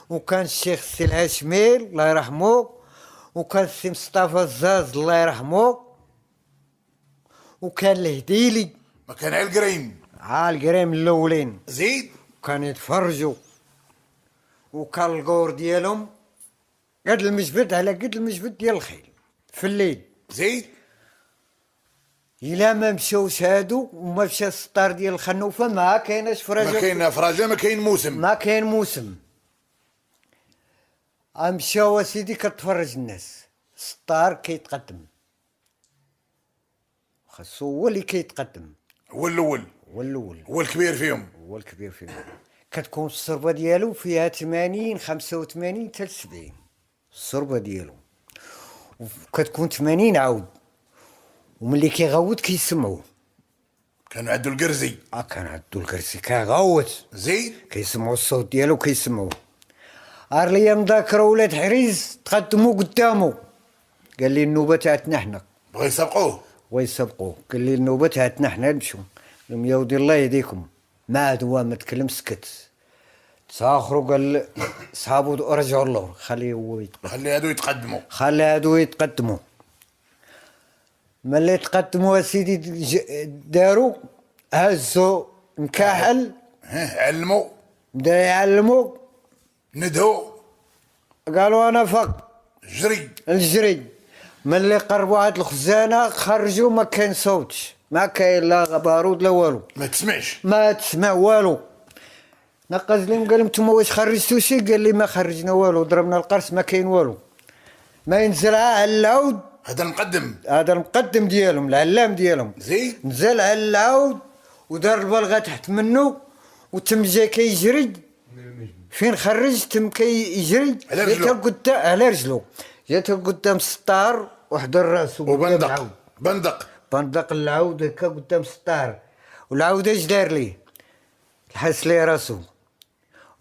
وكان الشيخ السي الهاشميل الله يرحمه، وكان السي مصطفى الزاز الله يرحمه، وكان الهديلي. ما كان عالقريم الاولين. زيد. كان يتفرجوا، وكان القور ديالهم قد المجبد على قد المجبد ديال الخيل في الليل. زيد. إلا ما مشاوش هادو وما مشى السطار ديال الخنوفه ما كايناش فراجه. ما كاين فراجه، ما كاين موسم. مشاو سيدي كتفرج الناس، السطار كيتقدم، خاصو هو اللي كيتقدم، هو الاول، هو الكبير فيهم. كتكون الصربه ديالو فيها 80 85 حتى 70 الصربه ديالو، وكتكون 80 عاود. وملي كيغوت كيسمعوه. كانوا عندو القرزي. كيغوت. زيد. كيسمعوا الصوت ديالو كيسمعوه. ليا مذاكره ولاد حريز تقدموا قدامه، قال لي النوبه تاعتنا حنا. بغا يسبقوه. قال لي النوبه تاعتنا حنا نمشوا. قال يا ودي الله يهديكم، ما عاد هو ما تكلم سكت. تساخروا قال صحابو رجعوا اللور، خلي هادو يتقدموا. ملي تقدموا سيدي داروا هزوا مكاحل، علموا، بدا يعلموا، ندهوا، قالوا انا فق الجري. ملي قربوا هاد الخزانه خرجوا ما كاين صوتش، ما كاين لا بارود لا والو، ما تسمع والو. نقز لهم قال لهم نتوما واش خرجتوا شي؟ قال لي ما خرجنا والو، ضربنا القرص ما كاين والو. ما ينزلها على العود. هذا المقدم ديالهم، العلام ديالهم. زيد. نزل على العود ودار البلغه تحت منه، وتم جا كيجري فين خرج تم كيجري على رجلو. جاته قدام السطار وحضر راسو بندق العود هكا قدام السطار، والعود اش دار ليه؟ الحس ليه راسو،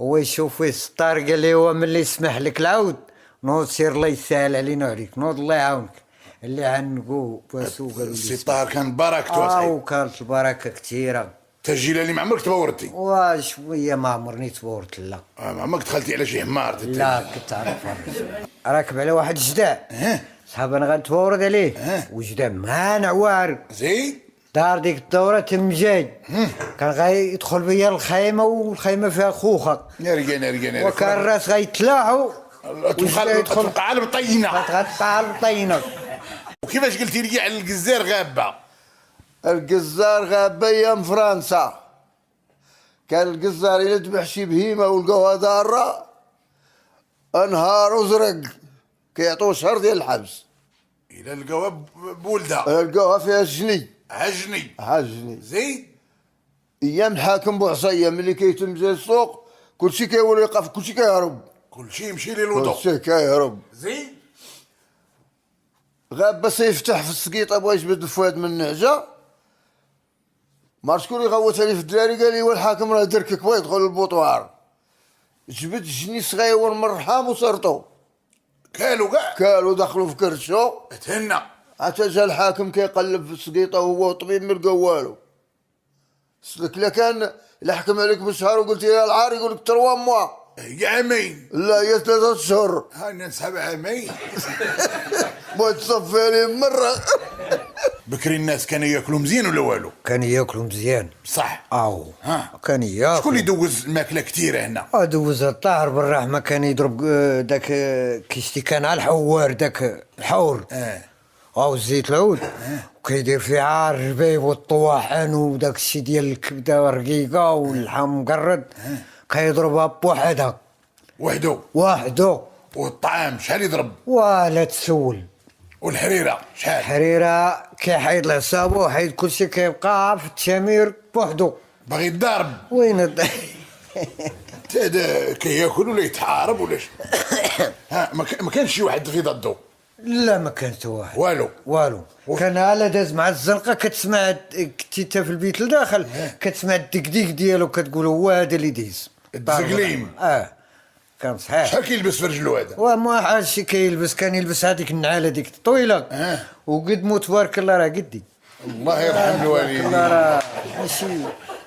هو يشوف فيه السطار قال لي هو ملي يسمح لك العود نوض سير الله يسهل علينا وعليك، نوض الله يعاونك. اللي عنقو باسو قالوا لي السطار كان بركته. وكانت البركه كثيره. تجيلاني ما عمرك تبورتي؟ وشويه ما عمرني تبورت لا. ما عمرك دخلتي على شي حمار؟ لا كنت عارف راكب على واحد جدع صحاب انا غنتورد عليه وجدع ما نعوار زين دار ديك الدوره تم جاي كان غيدخل بيا الخيمه والخيمه فيها خوخه نرقى وكان الراس غيتلاعوا تبقى على بطينه غتبقى على البطينه. وكيفاش قلتي لي على الجزار غابه؟ الجزار غابه ايام فرنسا كان الجزار يذبح شي بهيمه ولقوها داره انهار وزرق كيعطوه شهر ديال الحبس. إلا لقاوها بولدها لقاوها فيها جني عجني زين. ايام الحاكم بوعصيه ملي كيتم جاي السوق كلشي كيولي يقف كلشي كيهرب كلشي يمشي للوضوء كلشي كيهرب زين. غاب بس يفتح في السقيطه بغا يجبد الفؤاد من النعجه ما عرف شكون يغوت عليه في الدراري قال لي والحاكم راه دركك بغا يدخل للبوطوار جبد جني صغيور من الرحام وصرتو كالو دخلوا في كرشو تهنى حتى جا الحاكم كيقلب في السقيطه وهو الطبيب ما لقى والو. سلك لا كان يحكم عليك بشهر وقلت يا العار يقول لك 3 موا هي عامين لا هي 3 اشهر هاني نسحب عامين بغيت تصفي عليه مره. بكري الناس كانوا ياكلوا مزيان ولا والو؟ كانوا ياكلوا مزيان صح. كان ياكل. شكون اللي دوز الماكله كثيره هنا؟ دوز الطاهر بالرحمه كان يضرب داك كيشتي كان على الحوار داك الحور الزيت العود وكيدير فيها الربيب والطواحن وداك الشي ديال الكبده والرقيقه واللحم مقرد كيضربها بوحدها وحدو. والطعام شحال يضرب؟ ولا تسول. والحريره شحال؟ الحريره كيحيد العصابه وحيد كلشي كيبقى في التمير بوحدو باغي يضارب. وين هذا كياكل ولا يتحارب ولا ما كانش شي واحد في ضده؟ لا ما كان حتى واحد والو. كان على داز مع الزنقه كتسمع كنتي انت في البيت لداخل كتسمع الدقديق ديالو كتقول هو هذا اللي دايز الزقليم. كان صحيح. شحال كيلبس في رجلو هذا؟ وما عادش كيلبس كان يلبس هذيك النعاله ديك الطويله وقد مو تبارك الله راه قدي الله يرحم الوالدين. الله راه ماشي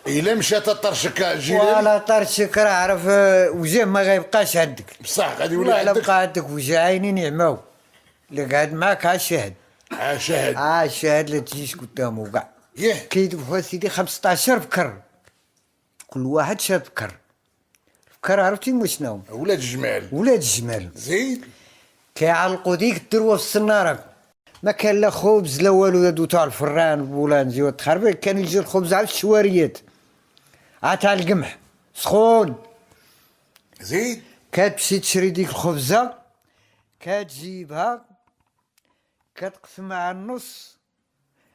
الا مشات طرشك جيران ولا طرشك راه عرف وجه ما غيبقاش عندك بصح غادي يولي عندك. لا عندك بقى عندك وجه عينين يعماو اللي قاعد معاك عاشهد عاشهد لا تجيش قدامه كاع كيذبحوا سيدي 15 بكر كل واحد شاد بكر عرفتي شنو؟ ولاد الجمال زين. كيعلقوا ديك الدروه في السناره ما كان لا خبز لا والو يدو تاع الفران بولانزي والتخربيق كان يجي الخبز على الشواريات تاع القمح سخون زين. كتمشي تشري ديك الخبزه كتجيبها كتقسمها على النص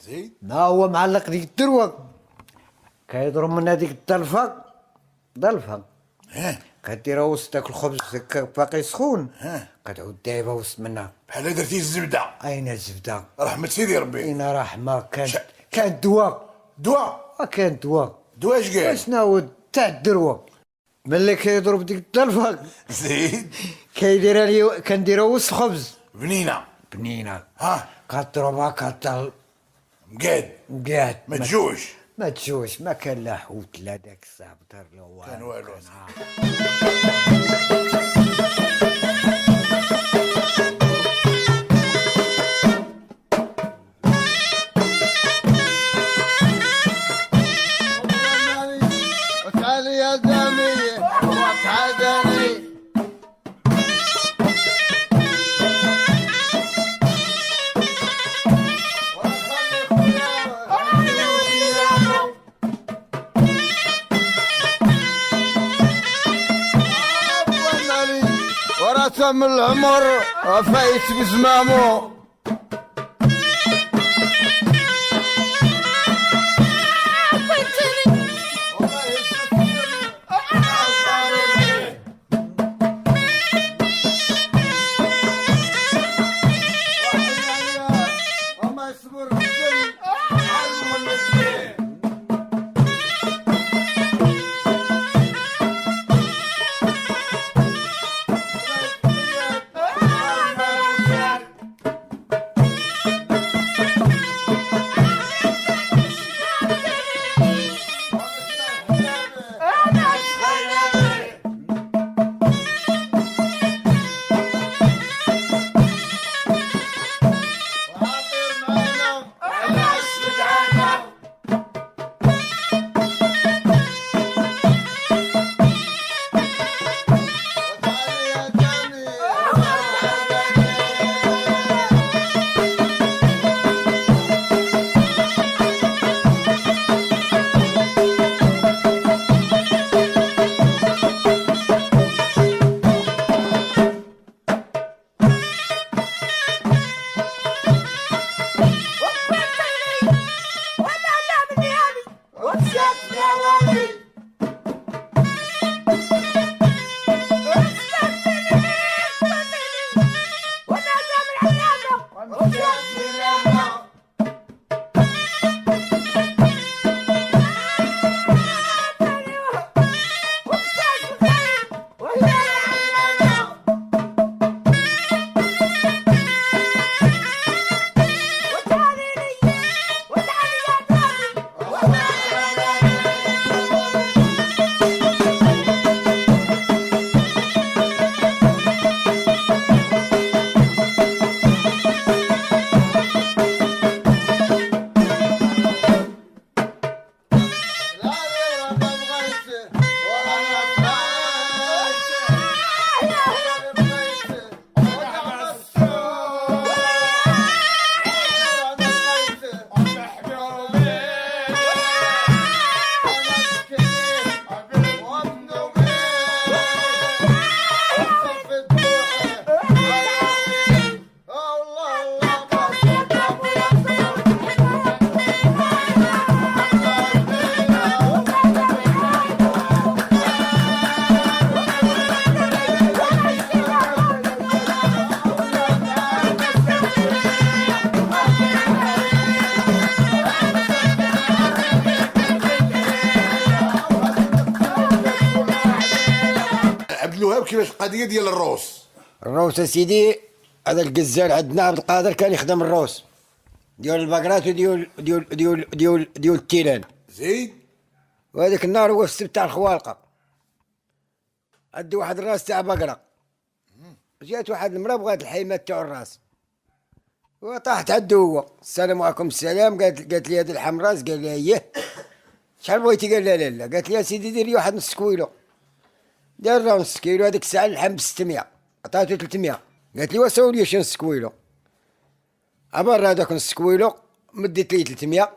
زين. ما هو معلق ديك الدروه كيضرب من هذيك ضلفه كديرها وسط داك الخبز باقي سخون كتعود دايبها وسط منها بحال درتي الزبده. اين الزبده؟ رحمة سيدي ربي. اين رحمه. كان دواء كان دواء اش قال؟ شنو هو تاع الدروه ملي كيضرب ديك الضلفه زين كنديرها وسط الخبز بنينه كتضربها كطل مقاد ما تجوش ما كان لا حوت لا داك الصابتر لا والو كان والو. وتعالي يا دامي وتعادني ورثم العمر وفايت بزمامو كيفاش القضيه ديال الروس؟ الروس سيدي، هذا الجزار عندنا عبد القادر كان يخدم الروس ديال البقرات وديال التيران. زيد. وهذاك النهار هو السبت تاع الخوالقه، عندي واحد الراس تاع بقره، جات واحد المراه بغات الحيمات تاع الراس، وطاحت عنده هو. السلام عليكم. السلام. قالت لي هذا اللحم راس. قال لها اييه. شحال بغيتي؟ قال لا لا. قالت لي يا سيدي دير لي واحد نص كيلو. دار لها نص كيلو. هذيك الساعه اللحم ب 600، عطاتو 300. قالت لي وساو لي نص كيلو. عبر هذاك نص كيلو مديت لي 300.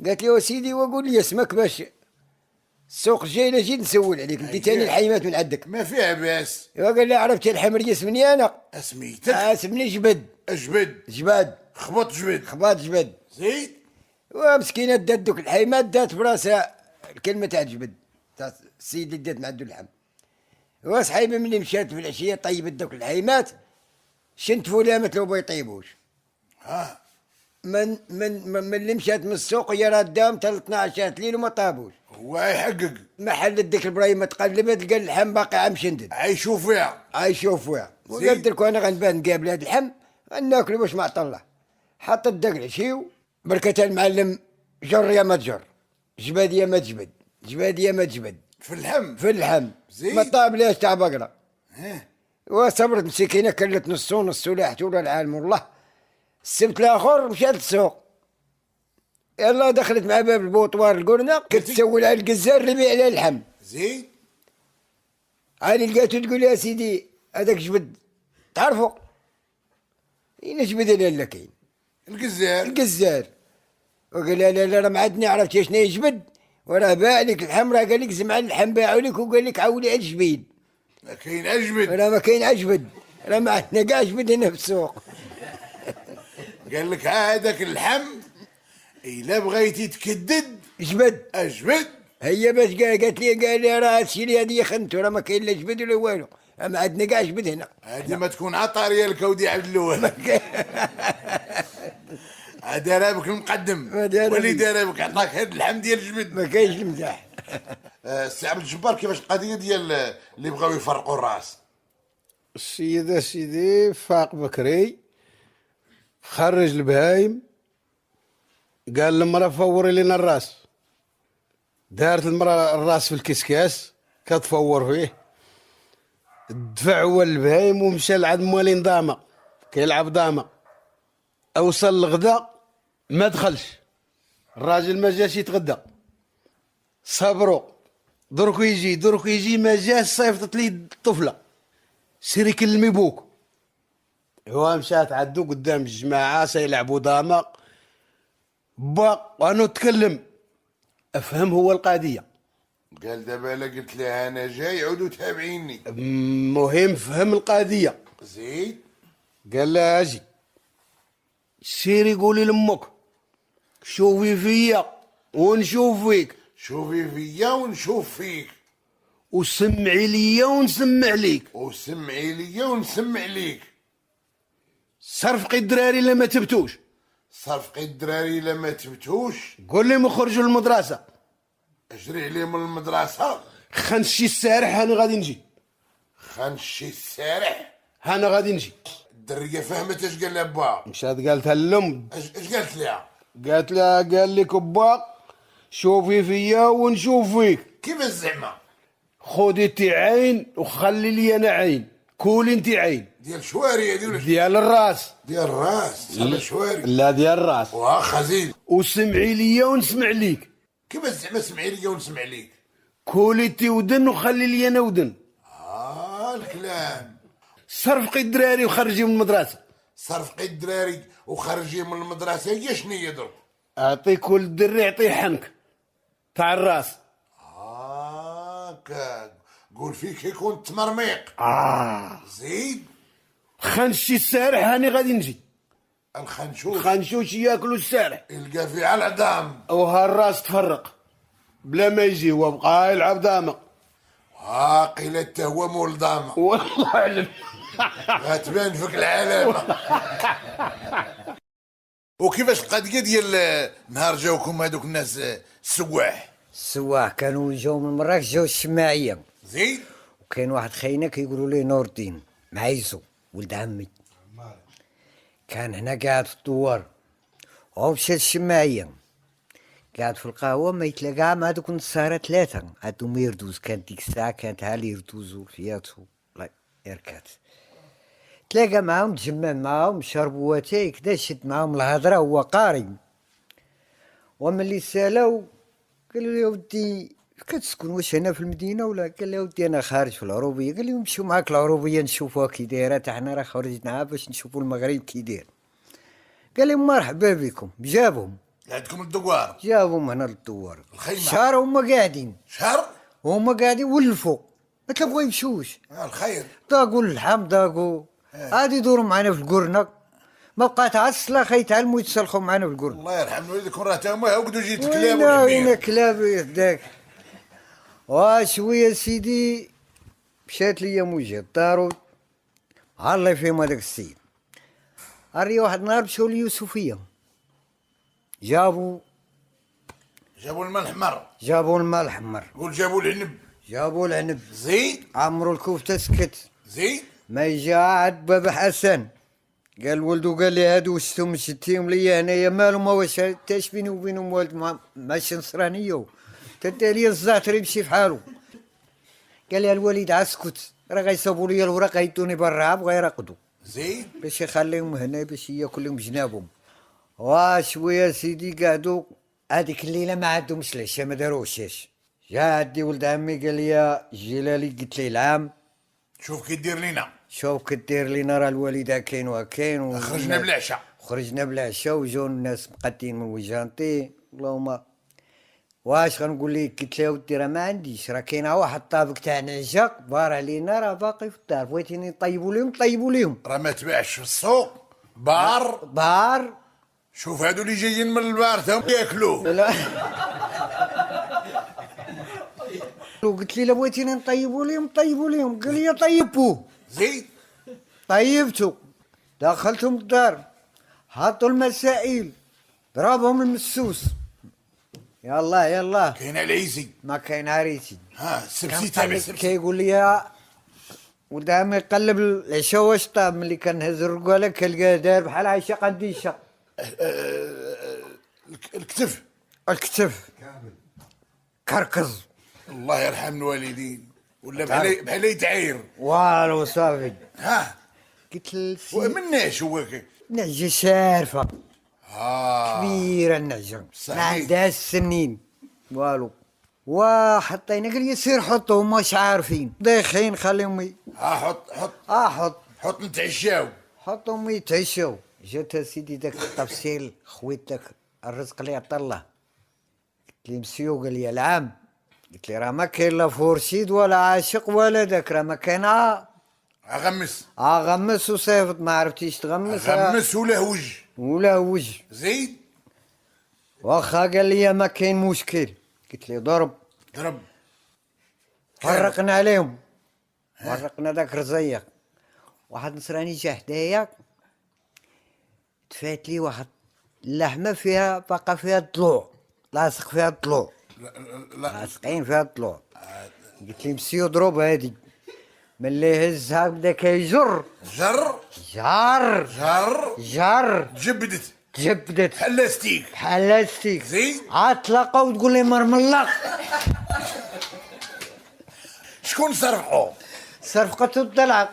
قالت لي وسيدي وقول لي اسمك باش السوق الجاي نجي نسول عليك، اديتني الحيمات من عندك. ما فيها باس. وقال لي عرفتي الحمريه اسمني انا؟ اسميتك؟ اسمني جبد. جباد. خبط جبد. خباط جبد. زيد. ومسكينه دات دوك الحيمات، دات براسها الكلمه تاع جبد تاع السيد اللي دات مع عندو اللحم. وصحيبه ملي مشات في العشيه طيبت دوك الحيمات، شنت فلامت لو ما يطيبوش. من اللي مشات من السوق هي راه دام حتى 12 الليل وما طابوش. هو يحقق. محل ديك البرايمه تقلبت لقى اللحم باقي عم شندد. عايشوا فيها. وقلت لك انا غنبان نقابل هذا اللحم غناكلو باش ما عطى الله. حطت داك العشيو بركة المعلم جر يا ما تجر، جباد يا ما تجبد، جباد يا ما تجبد. في اللحم. ما طابلاش تاع بقره. وصبرت مسكينه كلت نصو نص لاحت ولا العالم والله. السبت الاخر مشات للسوق، يلا دخلت مع باب البوطوار القرنه كتسول على الجزار اللي بيع عليه اللحم. زين. عالي لقيتو تقول يا سيدي هذاك جبد تعرفو؟ اين جبد لا كاين؟ الجزار. وقال لا لا راه معدني عرفتي شنو يجبد وراه باع لك اللحم. راه قال لك زعما اللحم باعوا لك وقال لك عولي على الجبيد. ما كاين عجبد. راه ما كاين عجبد، راه ما عندنا كاع جبد هنا في السوق. قال لك هذاك اللحم الا بغيتي تكدد جبد. اجبد. هي باش قالت لي راه هادشي اللي هادي خنتو، راه ما كاين لا جبد ولا والو، ما عندنا كاع جبد هنا. هادي ما تكون عطاريه الكودي عبد الوهاب. دارها بك المقدم واللي دارها بك عطاك هاد اللحم ديال الجبد. ما كاينش المزاح. السي عبد الجبار كيفاش القضيه ديال اللي بغاو يفرقوا الراس؟ السيد سيدي فاق بكري خرج البهايم، قال للمرأة فوري لنا الراس. دارت المرأة الراس في الكسكاس كتفور فيه، دفع هو البهايم ومشى لعند موالين داما كيلعب داما. اوصل الغدا ما دخلش، الراجل ما جاش يتغدى. صبروا دركو يجي ما جاش. صيفطت لي الطفله سيري كلمي بوك. هو مشات عدو قدام الجماعه سيلعبوا داما با وانا نتكلم افهم هو القضيه. قال دابا الا قلت لها انا جاي عودوا تابعيني. مهم فهم القضيه. زيد. قال لها اجي سيري قولي لامك شوفي فيا ونشوف فيك. شوفي فيا ونشوف فيك. وسمعي ليا ونسمع ليك. وسمعي ليا ونسمع ليك. صرفقي الدراري لما تبتوش. صرفقي الدراري لما تبتوش. قول لهم يخرجوا للمدرسه. اجري عليهم من المدرسه. خنشي السارح انا غادي نجي. خنشي السارح انا غادي نجي. الدريه فهمت اش قال لها با؟ مشات قالتها للام. اش قالت لها؟ قالت لها قال لك با شوفي فيا ونشوف فيك. كيفاش زعما؟ خذي انت عين وخلي لي انا عين، كولي انت عين. ديال شواري هذي ولا ديال الراس؟ ديال الراس صافي شواري. لا ديال الراس. واخا زيد. وسمعي ليا ونسمع ليك. كيفاش زعما سمعي ليا ونسمع ليك؟ كولي انت ودن وخلي لي انا ودن. الكلام. صرفقي الدراري وخرجي من المدرسه. صرفقي الدراري وخرجي من المدرسه هي شنو هي درك؟ اعطي كل دري اعطيه حنك تاع الراس. هاكا قول فيك يكون تمرميق. زيد. خنشي السارح هاني غادي نجي. الخنشوش ياكلوا السارح يلقى فيه على العظام وهالراس تفرق بلا ما يجي وبقى يلعب داما. قيل حتى هو مول داما. والله اعلم. غتبان فيك العلامه. وكيفاش القضيه ديال نهار جاوكم هذوك الناس السواح؟ كانوا جاو من مراكش، جاو الشماعيه. زيد. وكاين واحد خينا كيقولوا ليه نور الدين معيزو ولد عمي، كان هنا قاعد في الدوار وهو مشى للشماعية قاعد في القهوة ما يتلاقى مع دوك النصارى 3 عندهم يردوز، كانت ديك الساعة كانت ها يردوزو فياتو الله يركات، تلاقى معاهم تجمع معاهم شربوا واتاي كدا شد معاهم الهضرة هو قاري، وملي سالاو قالوا له يا ودي كتسكن واش هنا في المدينة ولا؟ قال له يا ودي أنا خارج في العروبية. قال لهم نمشيو معاك العروبية نشوفوها كي دايرة، تا حنا راه خرجنا باش نشوفو المغرب كي داير. قال لهم مرحبا بكم، جابهم عندكم الدوار، جابهم هنا للدوار الخيمة، شهر هما قاعدين، شهر هما قاعدين ولفوا ما تبغوا يمشوش. الخير ضاقوا اللحم ضاقوا عاد يدوروا معنا في القرنة، ما بقات عسلة خي يتعلموا يتسلخوا معنا في القرن. الله يرحم والديكم راه تا هما عقدوا جيت كلاب وين كلاب يهداك. وشويه سيدي مشات ليا موجه دارو الله يفهم هذاك السيد. عري واحد النهار مشاو ليوسفيه جابوا الماء الحمر، جابوا الماء الحمر، قول جابوا العنب، جابوا العنب، زيد عمروا الكفته سكت، زيد ما يجي عاد بابا حسن قال ولدو قال لي هادو شتهم شتيهم ليا هنايا مالهم واش تاش بيني وبينهم والد ماشي نصرانيه تدالي الزعتر يمشي في حالو. قال لي الوالد عسكت راه غيصاوبوا لي الوراق غيدوني برا بغا يرقدوا زيد باش يخليهم هنا باش ياكل لهم جنابهم. وشويه سيدي قعدوا هذيك الليله ما عندهمش العشاء ما داروش. جا عندي ولد عمي قال لي يا جلالي قلت لي العام شوف كي دير لينا، شوف كدير لينا راه الوالده كاين وكاين خرجنا بالعشاء، خرجنا بالعشاء وجاو الناس مقادين من وجانتي اللهم واش غنقول لك. قلت له ودي راه ما عنديش، راه كاينه واحد الطابق تاع نعجه كبار علينا راه باقي في الدار، بغيتيني نطيبوا لهم طيبوا لهم. راه ما تباعش في السوق بار شوف هادو اللي جايين من البار تاهم ياكلوه. لا قلت لي لا بغيتيني نطيبوا لهم طيبوا لهم. قال لي طيبوه. زيد طيبته دخلتهم الدار حطوا المسائل ضربهم المسوس. يلا يلا كاين العيسي ما كاين عريسي. ها السبسي تابع السبسي كيقول لي يا ولد عمي يقلب العشاء واش طاب ملي كنهز الرقاله كنلقاه داير بحال عايشه قديشه. الكتف كامل كركز الله يرحم الوالدين ولا بحال يتعاير والو صافي. ها قلت له مناش هو نعجه شارفه كبيره النعجه ما عندهاش سنين والو. وحطينا قال لي سير حطهم ماش عارفين دايخين خليهم حط نتعشاو حطهم يتعشاو. جات سيدي داك التفصيل خويت داك الرزق اللي عطا الله. قلت لي مسيو قال لي العام قلت لي راه ما كاين لا فورشيد ولا عاشق ولا داك راه ما كاين غمس وصيفط ما عرفتيش تغمس غمس ولا وجه زيد. واخا قال لي ما كاين مشكل. قلت لي ضرب فرقنا عليهم فرقنا داك رزيق. واحد نصراني جا حدايا تفات لي واحد اللحمه فيها باقا فيها الضلوع لاصق فيها الضلوع لاصقين فيها الضلوع. قلت لي مسيو ضرب هادي ملي هزها بدا كيجر جر جبدت بحال لاستيك زيد. عاد تلاقاو وتقول لي مرملق. شكون صرفقته الضلع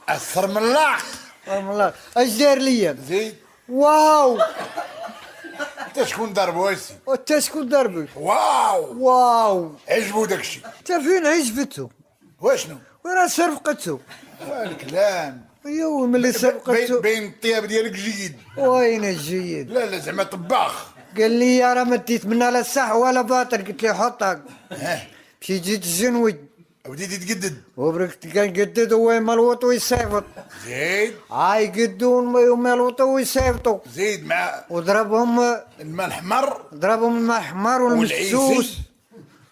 السرملاق مرملق. اش داير ليا زيد واو. انت شكون ضربو هاسي؟ انت شكون ضربك؟ واو عجبو داكشي. انت فين عجبته؟ واشنو؟ وراه صرفقته الكلام. ايوا ملي صرفقته بين الطياب ديالك جيد. وين الجيد؟ لا زعما طباخ. قال لي يا راه ما ديت منها لا صح ولا باطل. قلت له حطها. مشيت جيت الجنوي بديتي تقدد وبركت كنقدد هو يملوط ويصيفط. زيد يقدون ويملوطوا ويصيفطوا. زيد مع وضربهم الماء الحمر. ضربهم الماء الحمر والمسوس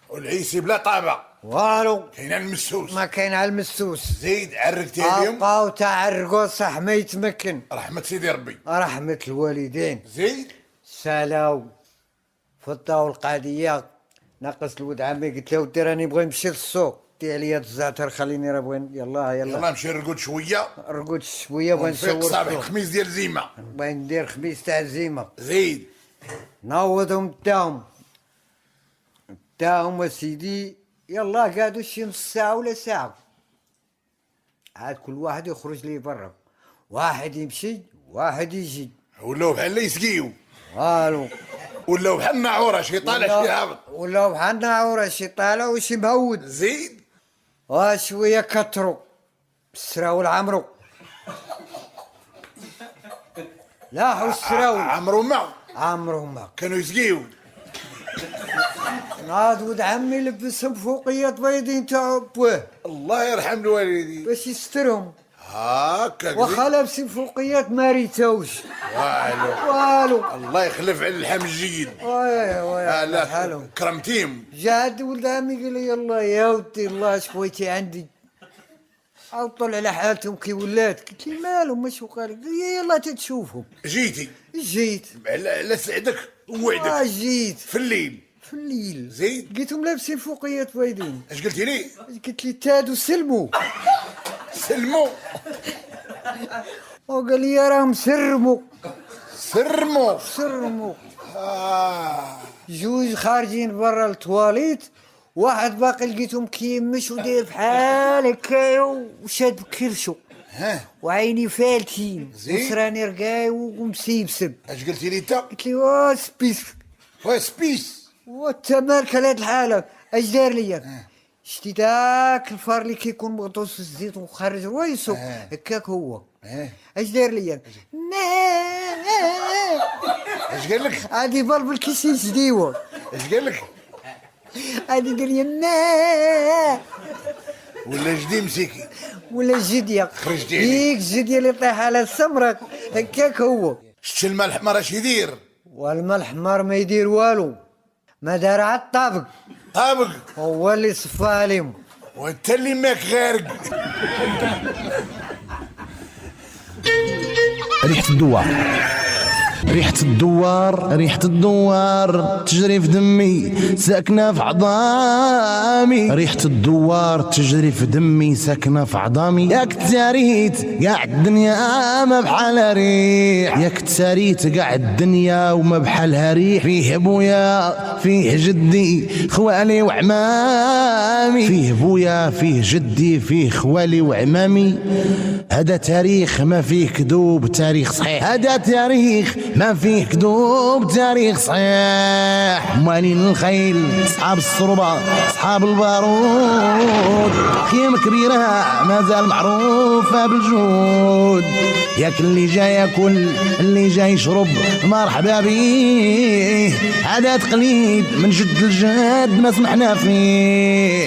والعيسي بلا طابع والو. كاين المسوس ما كاين على المسوس. زيد عرقتي اليوم بقاو تعرقوا صح ما يتمكن. رحمة سيدي ربي رحمة الوالدين. زيد سالاو فضاو القضية ناقص الود عمي قلت له ودي راني بغي نمشي للسوق دي عليا الزعتر خليني راه بغي يلا يلا نمشي نرقد شويه رقد شويه بغي نصور صافي الخميس ديال زيمه بغي ندير خميس تاع الزيمه زيد نوضهم داهم اسيدي يلا قعدوا شي نص ساعه ولا ساعه عاد كل واحد يخرج لي برا واحد يمشي واحد يجي ولاو بحال اللي يسقيو والو ولاو بحال ناعوره شي طالع شي هابط ولاو بحال ناعوره شي طالع وشي مهود زيد شويه كتروا السراول عمرو لاحوا السراول عمرو ما كانوا يسقيو ناض ولد عمي لبسهم فوقيات بيضين تاع بوه الله يرحم الوالدين باش يسترهم هاكا واخا لابسين فوقيات ما ريتوش والو الله يخلف على اللحم الجيد لا كرمتيهم جا ولد عمي قال لي يلا يا ودي الله شويتي عندي او طلع على حالتهم كي ولات قلت له مالهم مش وقال قال لي يلا تتشوفهم جيت على سعدك ووعدك جيت في الليل زيد لقيتهم لابسين فوقيات بايدين اش قلتي لي؟ قلت لي تادوا سلموا وقال لي راهم سرموا جوج خارجين برا التواليت واحد باقي لقيتهم كيمش وداير بحال هكايا وشاد بكرشو وعيني فالتين وسراني رقاي ومسيبسب اش قلتي لي انت؟ قلت لي سبيس وانت مالك على هاد الحاله اش دار ليا شتي داك الفار اللي كيكون مغطوس في الزيت وخارج رويسو هكاك هو اش دار ليا اش قال لك عادي بلبل كيسين جديوه اش قال لك عادي قال لي ولا جدي مسيكي ولا جديه خرجتي عليه ديك الجديه اللي طايحه على السمرة هكاك هو شتي الماء الاحمر اش يدير والماء الاحمر ما يدير والو ما دار على الطابق هو اللي صفى عليهم وانت اللي ماك غارق ريحة الدوار تجري في دمي ساكنة في عظامي ريحة الدوار تجري في دمي ساكنة في عظامي ياك تساريت قاع الدنيا ما بحالها ريح ياك تساريت قاع الدنيا وما بحالها ريح فيه بويا فيه جدي خوالي وعمامي فيه بويا فيه جدي فيه خوالي وعمامي هذا تاريخ ما فيه كذوب تاريخ صحيح هذا تاريخ ما فيه كذوب تاريخ صحيح موالين الخيل اصحاب الصربة اصحاب البارود خيم كبيرة مازال معروفة بالجود ياك اللي جاي ياكل اللي جاي يشرب مرحبا بيه هذا تقليد من جد الجد ما سمحنا فيه